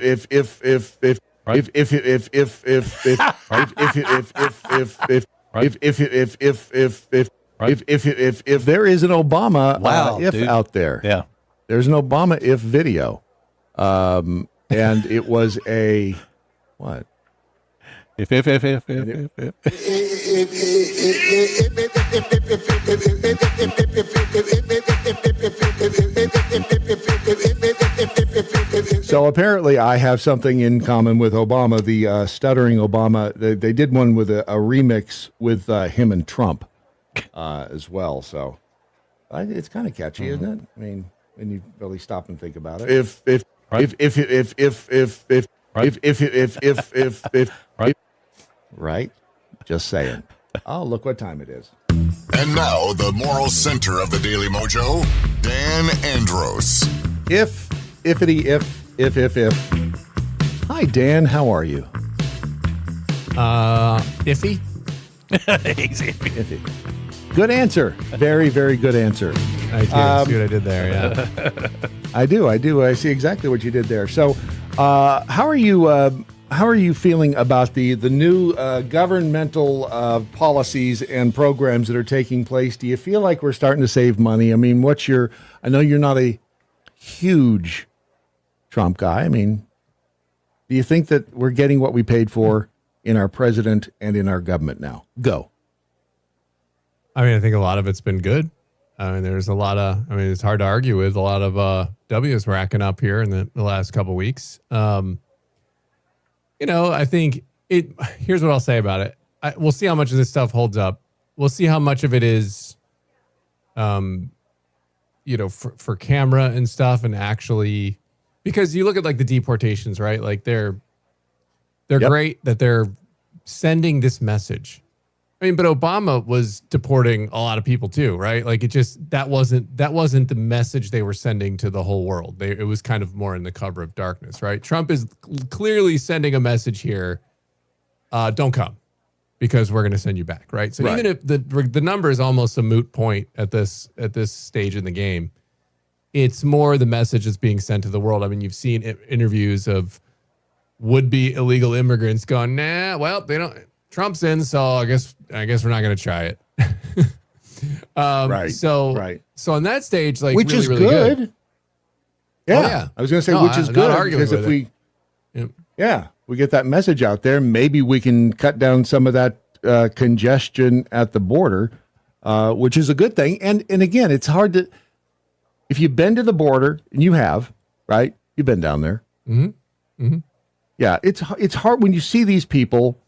is an Obama if out there. Yeah. There's an Obama if video. And it was a what? So apparently I have something in common with Obama, the stuttering Obama. They did one with a remix with him and Trump as well. So it's kind of catchy, isn't it? I mean, when you really stop and think about it. If right? Just saying. Oh, look what time it is. And now, the moral center of the Daily MoJo, Dan Andros. If. Hi, Dan. How are you? Iffy. He's iffy. Good answer. Very, very good answer. I do. See what I did there, yeah. I do. I see exactly what you did there. So, how are you feeling about the new governmental policies and programs that are taking place? Do you feel like we're starting to save money? I mean, I know you're not a huge Trump guy. I mean, do you think that we're getting what we paid for in our president and in our government now? Go. I mean, I think a lot of it's been good. I mean, there's a lot of, it's hard to argue with a lot of W's racking up here in the last couple of weeks. I think here's what I'll say about it. We'll see how much of this stuff holds up. We'll see how much of it is, for camera and stuff, and actually, because you look at like the deportations, right? Like they're great that they're sending this message I mean, but Obama was deporting a lot of people too, right? Like that wasn't the message they were sending to the whole world. It was kind of more in the cover of darkness, right? Trump is clearly sending a message here. Don't come because we're going to send you back, right? So even if the number is almost a moot point at this stage in the game, it's more the message that's being sent to the world. I mean, you've seen interviews of would-be illegal immigrants going, nah, well, they don't. Trump's in, so I guess we're not going to try it. So on that stage, like, which really, is really good. Yeah. Oh, yeah. I was going to say, which is good because if we get that message out there, maybe we can cut down some of that congestion at the border, which is a good thing. And again, it's hard to, if you've been to the border, and you have, right? You've been down there. Mm-hmm. Mm-hmm. Yeah, it's hard when you see these people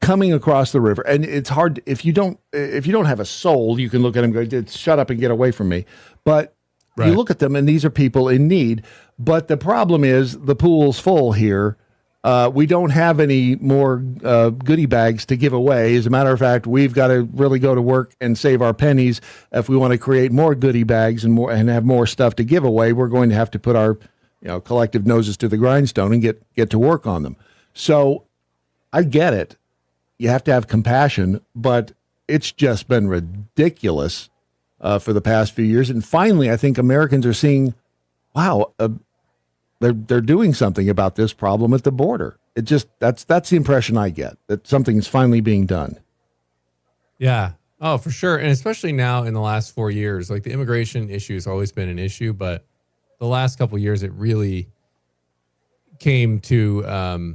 coming across the river, and it's hard if you don't have a soul. You can look at them and go, "Shut up and get away from me." But you look at them, and these are people in need. But the problem is the pool's full here. We don't have any more goodie bags to give away. As a matter of fact, we've got to really go to work and save our pennies if we want to create more goodie bags and have more stuff to give away. We're going to have to put our collective noses to the grindstone and get to work on them. So I get it. You have to have compassion, but it's just been ridiculous for the past few years. And finally, I think Americans are seeing, wow, they're doing something about this problem at the border. It just that's the impression I get, that something is finally being done. Yeah. Oh, for sure. And especially now in the last 4 years, like the immigration issue has always been an issue, but the last couple of years, it really came to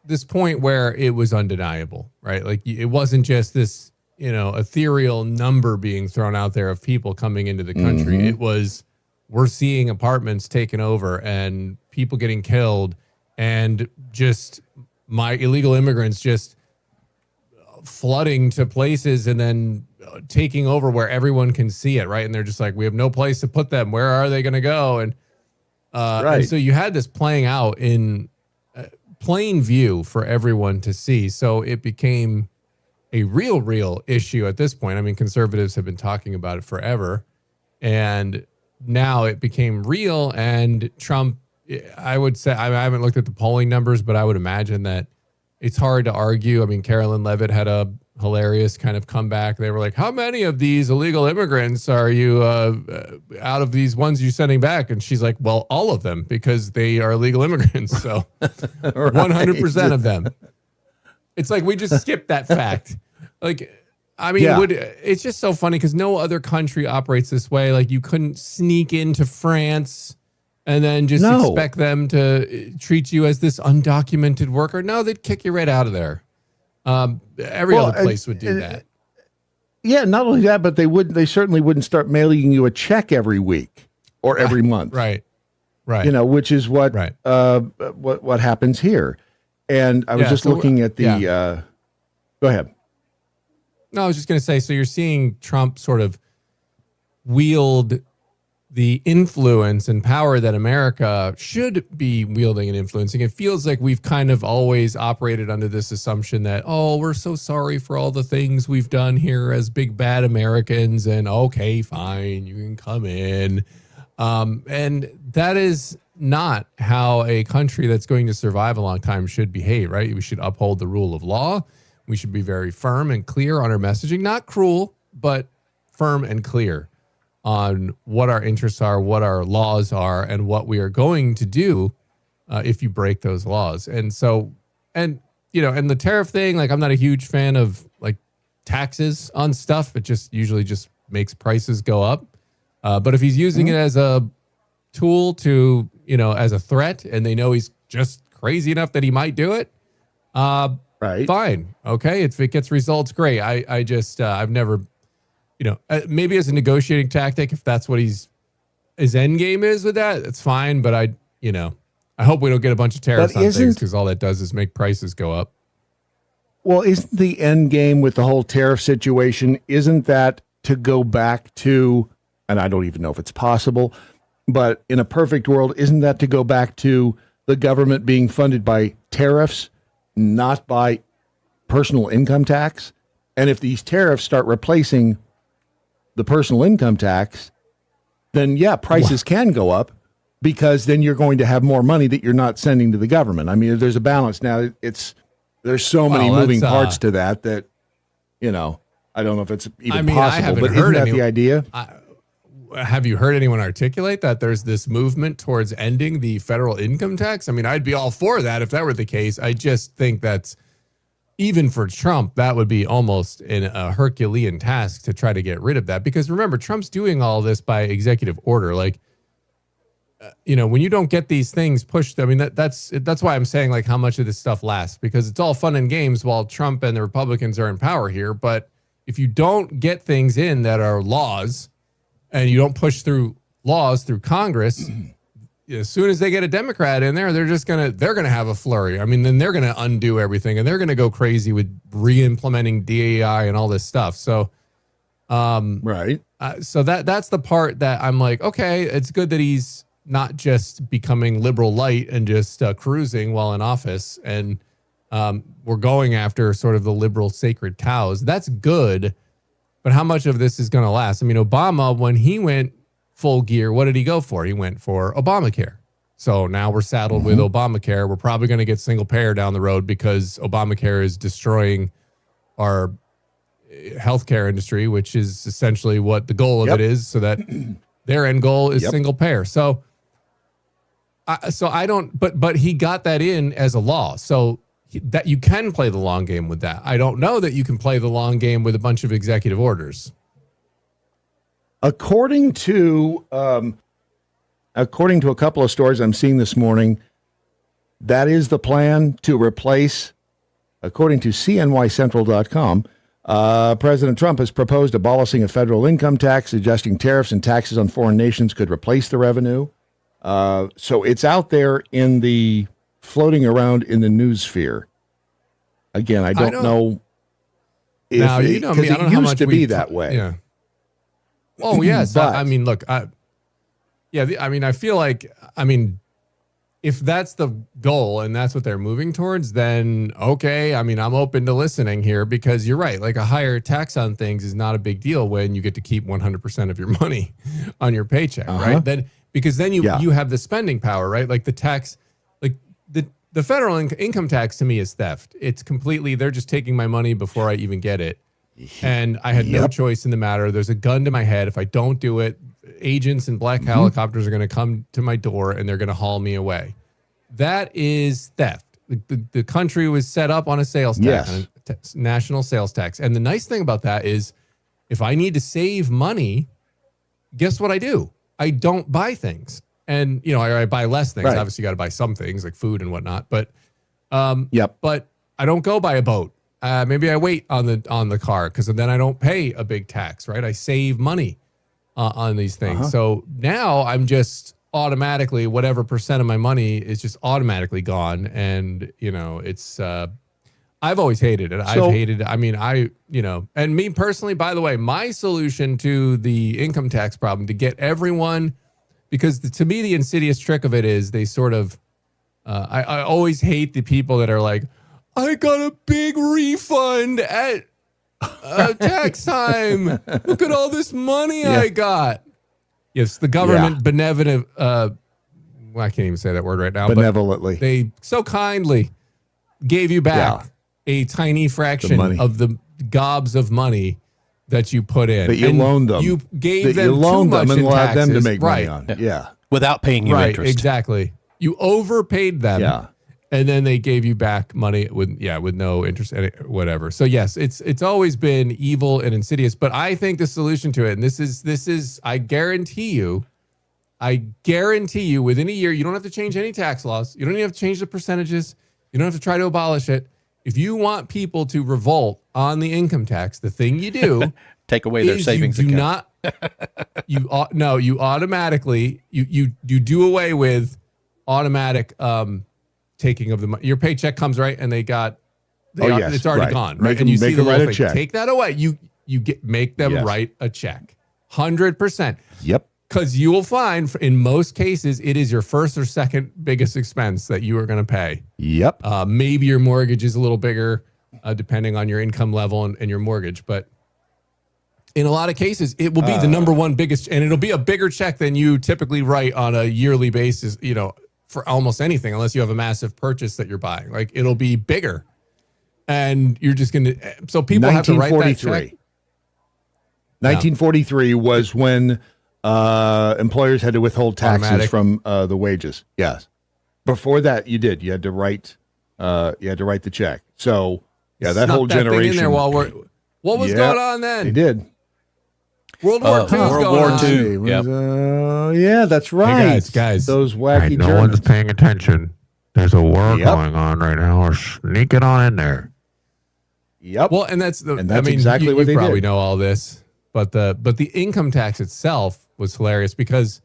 this point where it was undeniable, right? Like it wasn't just this, ethereal number being thrown out there of people coming into the country. Mm-hmm. It was, we're seeing apartments taken over and people getting killed and just my illegal immigrants just flooding to places and then taking over where everyone can see it, right? And they're just like, we have no place to put them. Where are they going to go? And so you had this playing out in plain view for everyone to see. So it became a real issue at this point. I mean, conservatives have been talking about it forever, and now it became real. And Trump, I would say, I haven't looked at the polling numbers, but I would imagine that it's hard to argue. I mean, Carolyn Levitt had a hilarious kind of comeback. They were like, how many of these illegal immigrants are you out of these ones you're sending back? And she's like, well, all of them, because they are illegal immigrants. So 100% of them. It's like, we just skipped that fact. Like, I mean, it's just so funny because no other country operates this way. Like, you couldn't sneak into France and then just expect them to treat you as this undocumented worker. No, they'd kick you right out of there. Every other place would do that. Yeah, not only that, but they certainly wouldn't start mailing you a check every week or every month. Right. Which is what happens here. And I was just looking at the go ahead. No, I was just going to say, so you're seeing Trump sort of wield the influence and power that America should be wielding and influencing. It feels like we've kind of always operated under this assumption that, oh, we're so sorry for all the things we've done here as big bad Americans, and okay, fine, you can come in. And that is not how a country that's going to survive a long time should behave, right? We should uphold the rule of law. We should be very firm and clear on our messaging, not cruel, but firm and clear on what our interests are, what our laws are, and what we are going to do if you break those laws. And so, and the tariff thing, like, I'm not a huge fan of like taxes on stuff. It just usually just makes prices go up. But if he's using it as a tool to, as a threat, and they know he's just crazy enough that he might do it, fine. Okay. If it gets results, great. I just, I've never, maybe as a negotiating tactic, if that's what his end game is with that, it's fine. But I hope we don't get a bunch of tariffs on things, because all that does is make prices go up. Well, isn't the end game with the whole tariff situation, isn't that to go back to, and I don't even know if it's possible, but in a perfect world, isn't that to go back to the government being funded by tariffs, not by personal income tax? And if these tariffs start replacing the personal income tax, then yeah, prices can go up because then you're going to have more money that you're not sending to the government. I mean, there's a balance now. There's so many moving parts to that, you know, I don't know if it's even possible, but isn't that the idea? Have you heard anyone articulate that there's this movement towards ending the federal income tax? I mean, I'd be all for that if that were the case. I just think that's, even for Trump, that would be almost a Herculean task to try to get rid of that. Because remember, Trump's doing all this by executive order. Like, you know, when you don't get these things pushed, I mean, that's why I'm saying, like, how much of this stuff lasts, because it's all fun and games while Trump and the Republicans are in power here. But if you don't get things in that are laws and you don't push through laws through Congress, as soon as they get a Democrat in there, they're going to have a flurry. I mean, then they're going to undo everything and they're going to go crazy with re-implementing DEI and all this stuff. So, right. So that's the part that I'm like, okay, it's good that he's not just becoming liberal light and just cruising while in office. And we're going after sort of the liberal sacred cows. That's good. But how much of this is going to last? I mean, Obama, when he went full gear, what did he go for? He went for Obamacare. So now we're saddled with Obamacare. We're probably going to get single payer down the road because Obamacare is destroying our healthcare industry, which is essentially what the goal of it is, so that their end goal is single payer. So I don't, but he got that in as a law. So that you can play the long game with that. I don't know that you can play the long game with a bunch of executive orders. According to a couple of stories I'm seeing this morning, that is the plan to replace, according to CNYCentral.com, President Trump has proposed abolishing a federal income tax, suggesting tariffs and taxes on foreign nations could replace the revenue. So it's out there floating around in the news sphere. Again, I don't know if it used to be that way. Yeah. Oh, yes. I mean, look, I feel like, if that's the goal and that's what they're moving towards, then okay. I mean, I'm open to listening here, because you're right. Like, a higher tax on things is not a big deal when you get to keep 100% of your money on your paycheck, right? Because then you have the spending power, right? Like the tax, like the federal income tax to me is theft. It's completely, they're just taking my money before I even get it. And I had no choice in the matter. There's a gun to my head. If I don't do it, agents in black helicopters are going to come to my door and they're going to haul me away. That is theft. The country was set up on a sales tax, national sales tax. And the nice thing about that is, if I need to save money, guess what I do? I don't buy things. And, you know, I buy less things. Right. Obviously, you got to buy some things like food and whatnot. But, but I don't go buy a boat. Maybe I wait on the car, because then I don't pay a big tax, right? I save money on these things. So now I'm just automatically, whatever percent of my money is just automatically gone. And, you know, it's, I've always hated it. And me personally, by the way, my solution to the income tax problem, to get everyone, because to me, the insidious trick of it is they sort of, I always hate the people that are like, I got a big refund at tax time. Look at all this money I got. Yes, the government benevolent, I can't even say that word right now. Benevolently. But they so kindly gave you back a tiny fraction of the gobs of money that you put in. That you loaned them. You gave them too much and in allowed taxes. them to make money on. Yeah. Without paying you interest. Exactly. You overpaid them. Yeah. And then they gave you back money with no interest, whatever. So yes, it's always been evil and insidious. But I think the solution to it, and this is, I guarantee you, within a year, you don't have to change any tax laws. You don't even have to change the percentages. You don't have to try to abolish it. If you want people to revolt on the income tax, the thing you do take away their savings account. You automatically you do away with automatic taking of the money. Your paycheck comes, right, and it's already gone, right? And you see the little thing. Check. Take that away. You make them write a check. 100%. Yep. Because you will find, in most cases, it is your first or second biggest expense that you are going to pay. Yep. Maybe your mortgage is a little bigger, depending on your income level and your mortgage. But in a lot of cases, it will be the number one biggest, and it'll be a bigger check than you typically write on a yearly basis, for almost anything, unless you have a massive purchase that you're buying. Like, it'll be bigger. And you're just going to, so people have to write that check. 1943 was when employers had to withhold taxes Automatic. from the wages. Yes. Before that, you had to write the check. So yeah, that Snuck whole that thing generation. in there while what was going on then? They did. World War II is World going War on. II. Yep. Yeah, that's right. Hey guys. Those wacky no Germans. one's paying attention. There's a war going on right now. We're sneaking on in there. Yep. Well, and that's exactly you what they probably did. know all this, but the income tax itself was hilarious because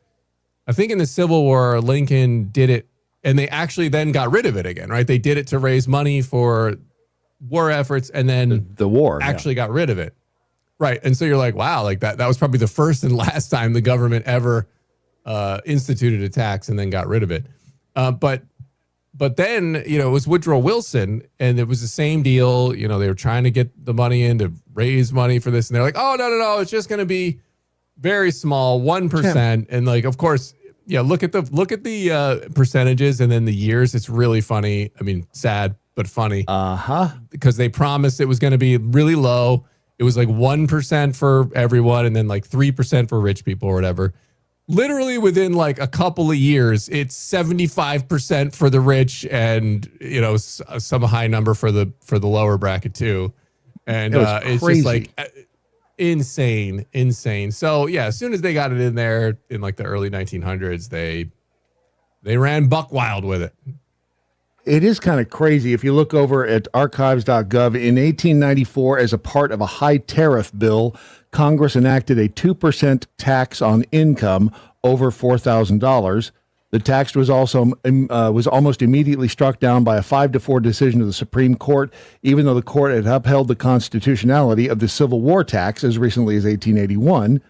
I think in the Civil War, Lincoln did it, and they actually then got rid of it again, right? They did it to raise money for war efforts, and then the war actually got rid of it. Right. And so you're like, wow, like that was probably the first and last time the government ever instituted a tax and then got rid of it. But then, it was Woodrow Wilson, and it was the same deal. They were trying to get the money in to raise money for this. And they're like, oh, no, it's just going to be very small, 1%. And like, of course, look at the percentages and then the years. It's really funny. I mean, sad, but funny. Because they promised it was going to be really low. It was like 1% for everyone and then like 3% for rich people or whatever. Literally within like a couple of years, it's 75% for the rich and, some high number for the lower bracket too. And it's crazy. just like insane. So yeah, as soon as they got it in there in like the early 1900s, they ran buck wild with it. It is kind of crazy. If you look over at archives.gov, in 1894, as a part of a high tariff bill, Congress enacted a 2% tax on income over $4,000. The tax was almost immediately struck down by a 5-4 decision of the Supreme Court, even though the court had upheld the constitutionality of the Civil War tax as recently as 1881.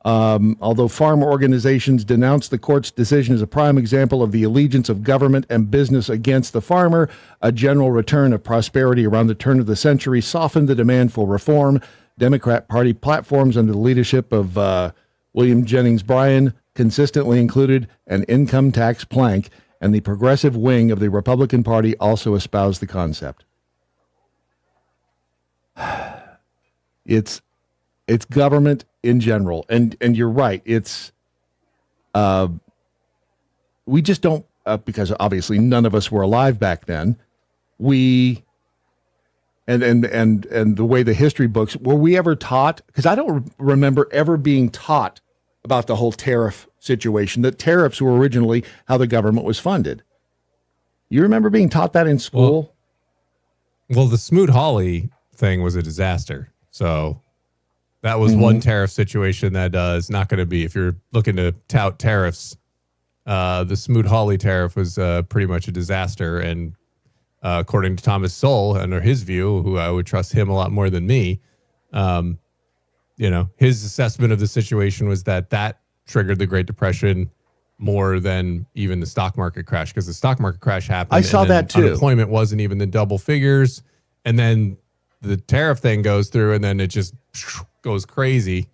Although farm organizations denounced the court's decision as a prime example of the allegiance of government and business against the farmer, a general return of prosperity around the turn of the century softened the demand for reform. Democrat Party platforms under the leadership of William Jennings Bryan consistently included an income tax plank, and the progressive wing of the Republican Party also espoused the concept. It's government in general, and you're right. It's we just don't because obviously none of us were alive back then. And the way the history books, were we ever taught? Because I don't remember ever being taught about the whole tariff situation, that tariffs were originally how the government was funded. You remember being taught that in school? Well, the Smoot-Hawley thing was a disaster. So that was one tariff situation that is not going to be, if you're looking to tout tariffs, the Smoot-Hawley tariff was pretty much a disaster. And according to Thomas Sowell, under his view, who I would trust him a lot more than me, his assessment of the situation was that triggered the Great Depression more than even the stock market crash, because the stock market crash happened. I saw that too. Unemployment wasn't even the double figures. And then the tariff thing goes through and then it just goes crazy,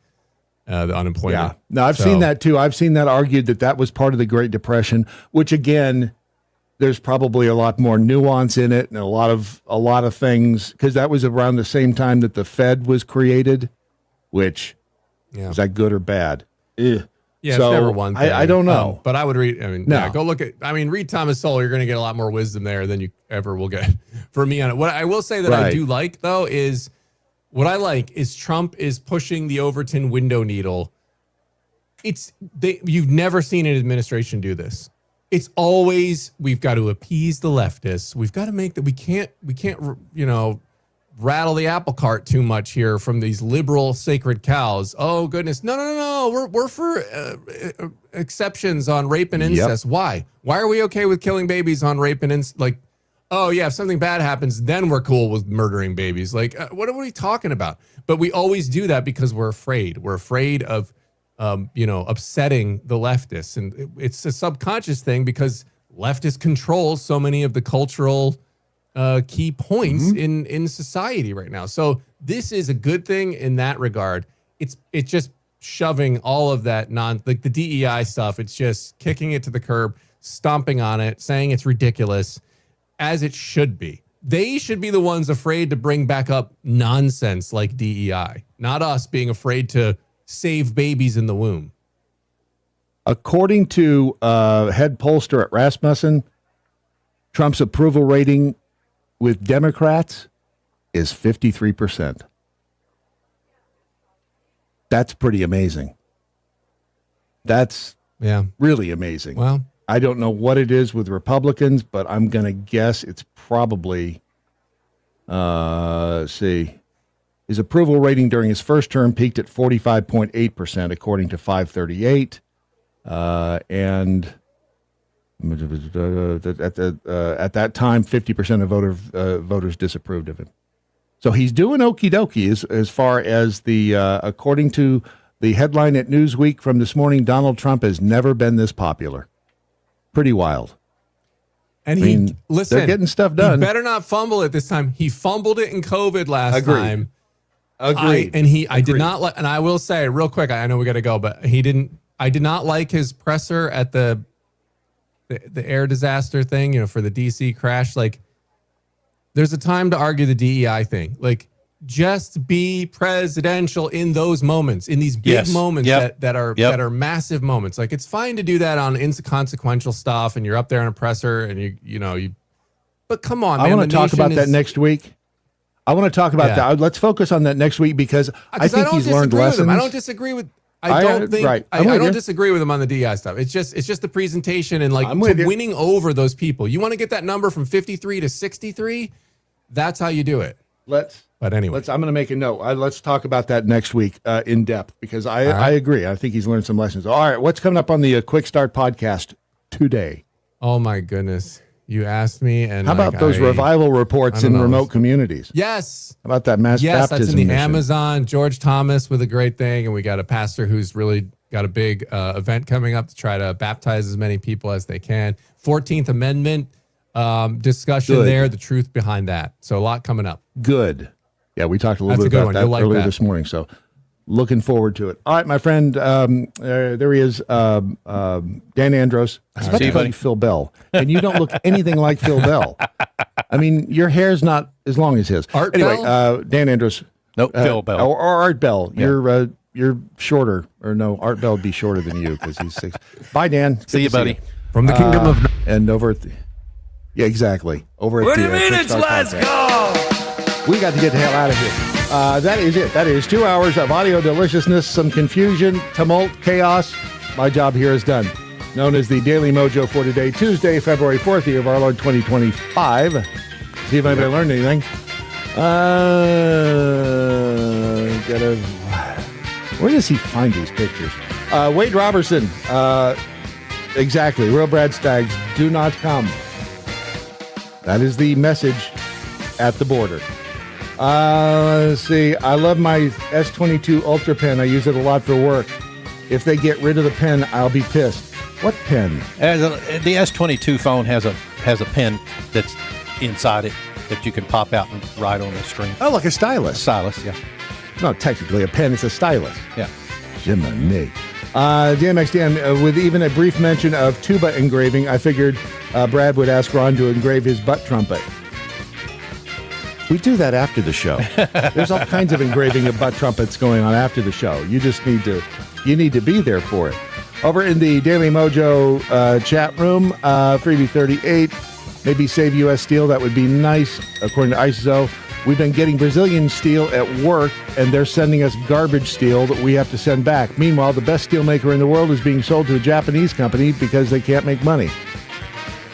the unemployment. Yeah. No, I've seen that too. I've seen that argued that was part of the Great Depression, which again, there's probably a lot more nuance in it and a lot of things, because that was around the same time that the Fed was created, which is that good or bad? Ugh. Yeah, so, it's never one thing. I don't know. But I would read, go look at, read Thomas Sowell. You're going to get a lot more wisdom there than you ever will get from me on it. What I will say that I do like, though, is Trump is pushing the Overton window needle. You've never seen an administration do this. It's always, we've got to appease the leftists. We've got to make that we can't, rattle the apple cart too much here from these liberal sacred cows. Oh goodness. No. We're for exceptions on rape and incest. Why are we okay with killing babies on rape and incest? Like, oh yeah, if something bad happens, then we're cool with murdering babies. Like, what are we talking about? But we always do that because we're afraid. We're afraid of, upsetting the leftists. And it's a subconscious thing because leftists control so many of the cultural key points in society right now. So this is a good thing in that regard. It's just shoving all of that like the DEI stuff. It's just kicking it to the curb, stomping on it, saying it's ridiculous, as it should be. They should be the ones afraid to bring back up nonsense like DEI, not us being afraid to save babies in the womb. According to head pollster at Rasmussen, Trump's approval rating with Democrats is 53%. That's pretty amazing. That's really amazing. Well, I don't know what it is with Republicans, but I'm going to guess it's probably, see, his approval rating during his first term peaked at 45.8%, according to 538. And at that time, 50% of voters disapproved of him. So he's doing okie dokie as far as the, according to the headline at Newsweek from this morning, Donald Trump has never been this popular. Pretty wild. And listen, they're getting stuff done. He better not fumble it this time. He fumbled it in COVID last time. Agreed. I did not like, and I will say real quick, I know we got to go, but I did not like his presser at the air disaster thing, for the DC crash. Like, there's a time to argue the DEI thing. Like, just be presidential in those moments, in these big moments that are massive moments. Like, it's fine to do that on inconsequential stuff, and you're up there on a presser, and you. But come on, man. I want to talk about that next week. I want to talk about that. Let's focus on that next week because I think he's learned lessons. I don't disagree with. I don't disagree with him on the DEI stuff. It's just the presentation and winning over those people. You want to get that number from 53 to 63? That's how you do it. But anyway, I'm going to make a note. Let's talk about that next week in depth because I agree. I think he's learned some lessons. All right, what's coming up on the Quick Start podcast today? Oh my goodness. You asked me, and how about those revival reports in remote communities? Yes. How about that mass baptism? Yes, that's in the mission? Amazon. George Thomas with a great thing, and we got a pastor who's really got a big event coming up to try to baptize as many people as they can. 14th Amendment discussion there, the truth behind that. So a lot coming up. Good. Yeah, we talked a little bit about that earlier this morning. So looking forward to it. All right, my friend, there he is, Dan Andros. I was about to call you Phil Bell, and you don't look anything like Phil Bell. I mean, your hair's not as long as his. Bell? Dan Andros. Nope, Phil Bell. Or Art Bell. Yeah. You're shorter. Or no, Art Bell would be shorter than you because he's 6. Bye, Dan. Good See you, buddy. From the kingdom of... And over at the... Yeah, exactly. Over what at the... What do you mean it's let's go? We got to get the hell out of here. That is it. That is 2 hours of audio deliciousness, some confusion, tumult, chaos. My job here is done. Known as the Daily Mojo for today, Tuesday, February 4th, year of our Lord 2025. See if anybody learned anything. Where does he find these pictures? Wade Robertson. Exactly. Real Brad Staggs. Do not come. That is the message at the border. Let's see. I love my S22 Ultra pen. I use it a lot for work. If they get rid of the pen, I'll be pissed. What pen? The S22 phone has a pen that's inside it that you can pop out and write on the screen. Oh, like a stylus. Stylus, yeah. It's not technically a pen. It's a stylus. Yeah. Jiminy. DMX Dan, with even a brief mention of tuba engraving, I figured Brad would ask Ron to engrave his butt trumpet. We do that after the show. There's all kinds of engraving of butt trumpets going on after the show. You just need to be there for it. Over in the Daily Mojo chat room, freebie 38, maybe save U.S. steel. That would be nice, according to ISO. We've been getting Brazilian steel at work, and they're sending us garbage steel that we have to send back. Meanwhile, the best steel maker in the world is being sold to a Japanese company because they can't make money.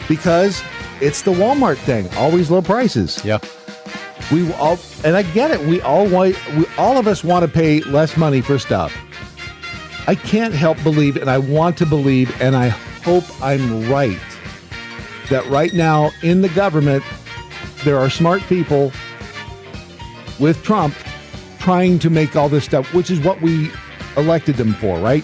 Because it's the Walmart thing, always low prices. Yeah. We all, and I get it. All of us want to pay less money for stuff. I can't help believe, and I want to believe, and I hope I'm right, that right now in the government, there are smart people with Trump trying to make all this stuff, which is what we elected them for, right?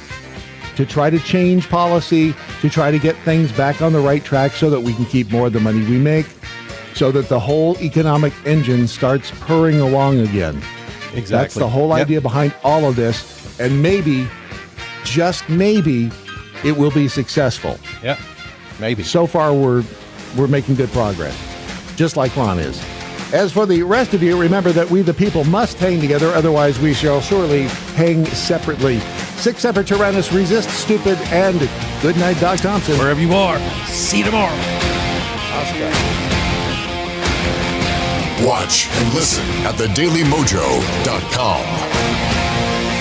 To try to change policy, to try to get things back on the right track so that we can keep more of the money we make. So so that the whole economic engine starts purring along again. Exactly. That's the whole idea behind all of this. And maybe, just maybe, it will be successful. Yeah, maybe. So far, we're making good progress, just like Ron is. As for the rest of you, remember that we the people must hang together, otherwise we shall surely hang separately. 6 Semper Tyrannis, resist stupid, and good night, Doc Thompson. Wherever you are, see you tomorrow. Oscar. Watch and listen at thedailymojo.com.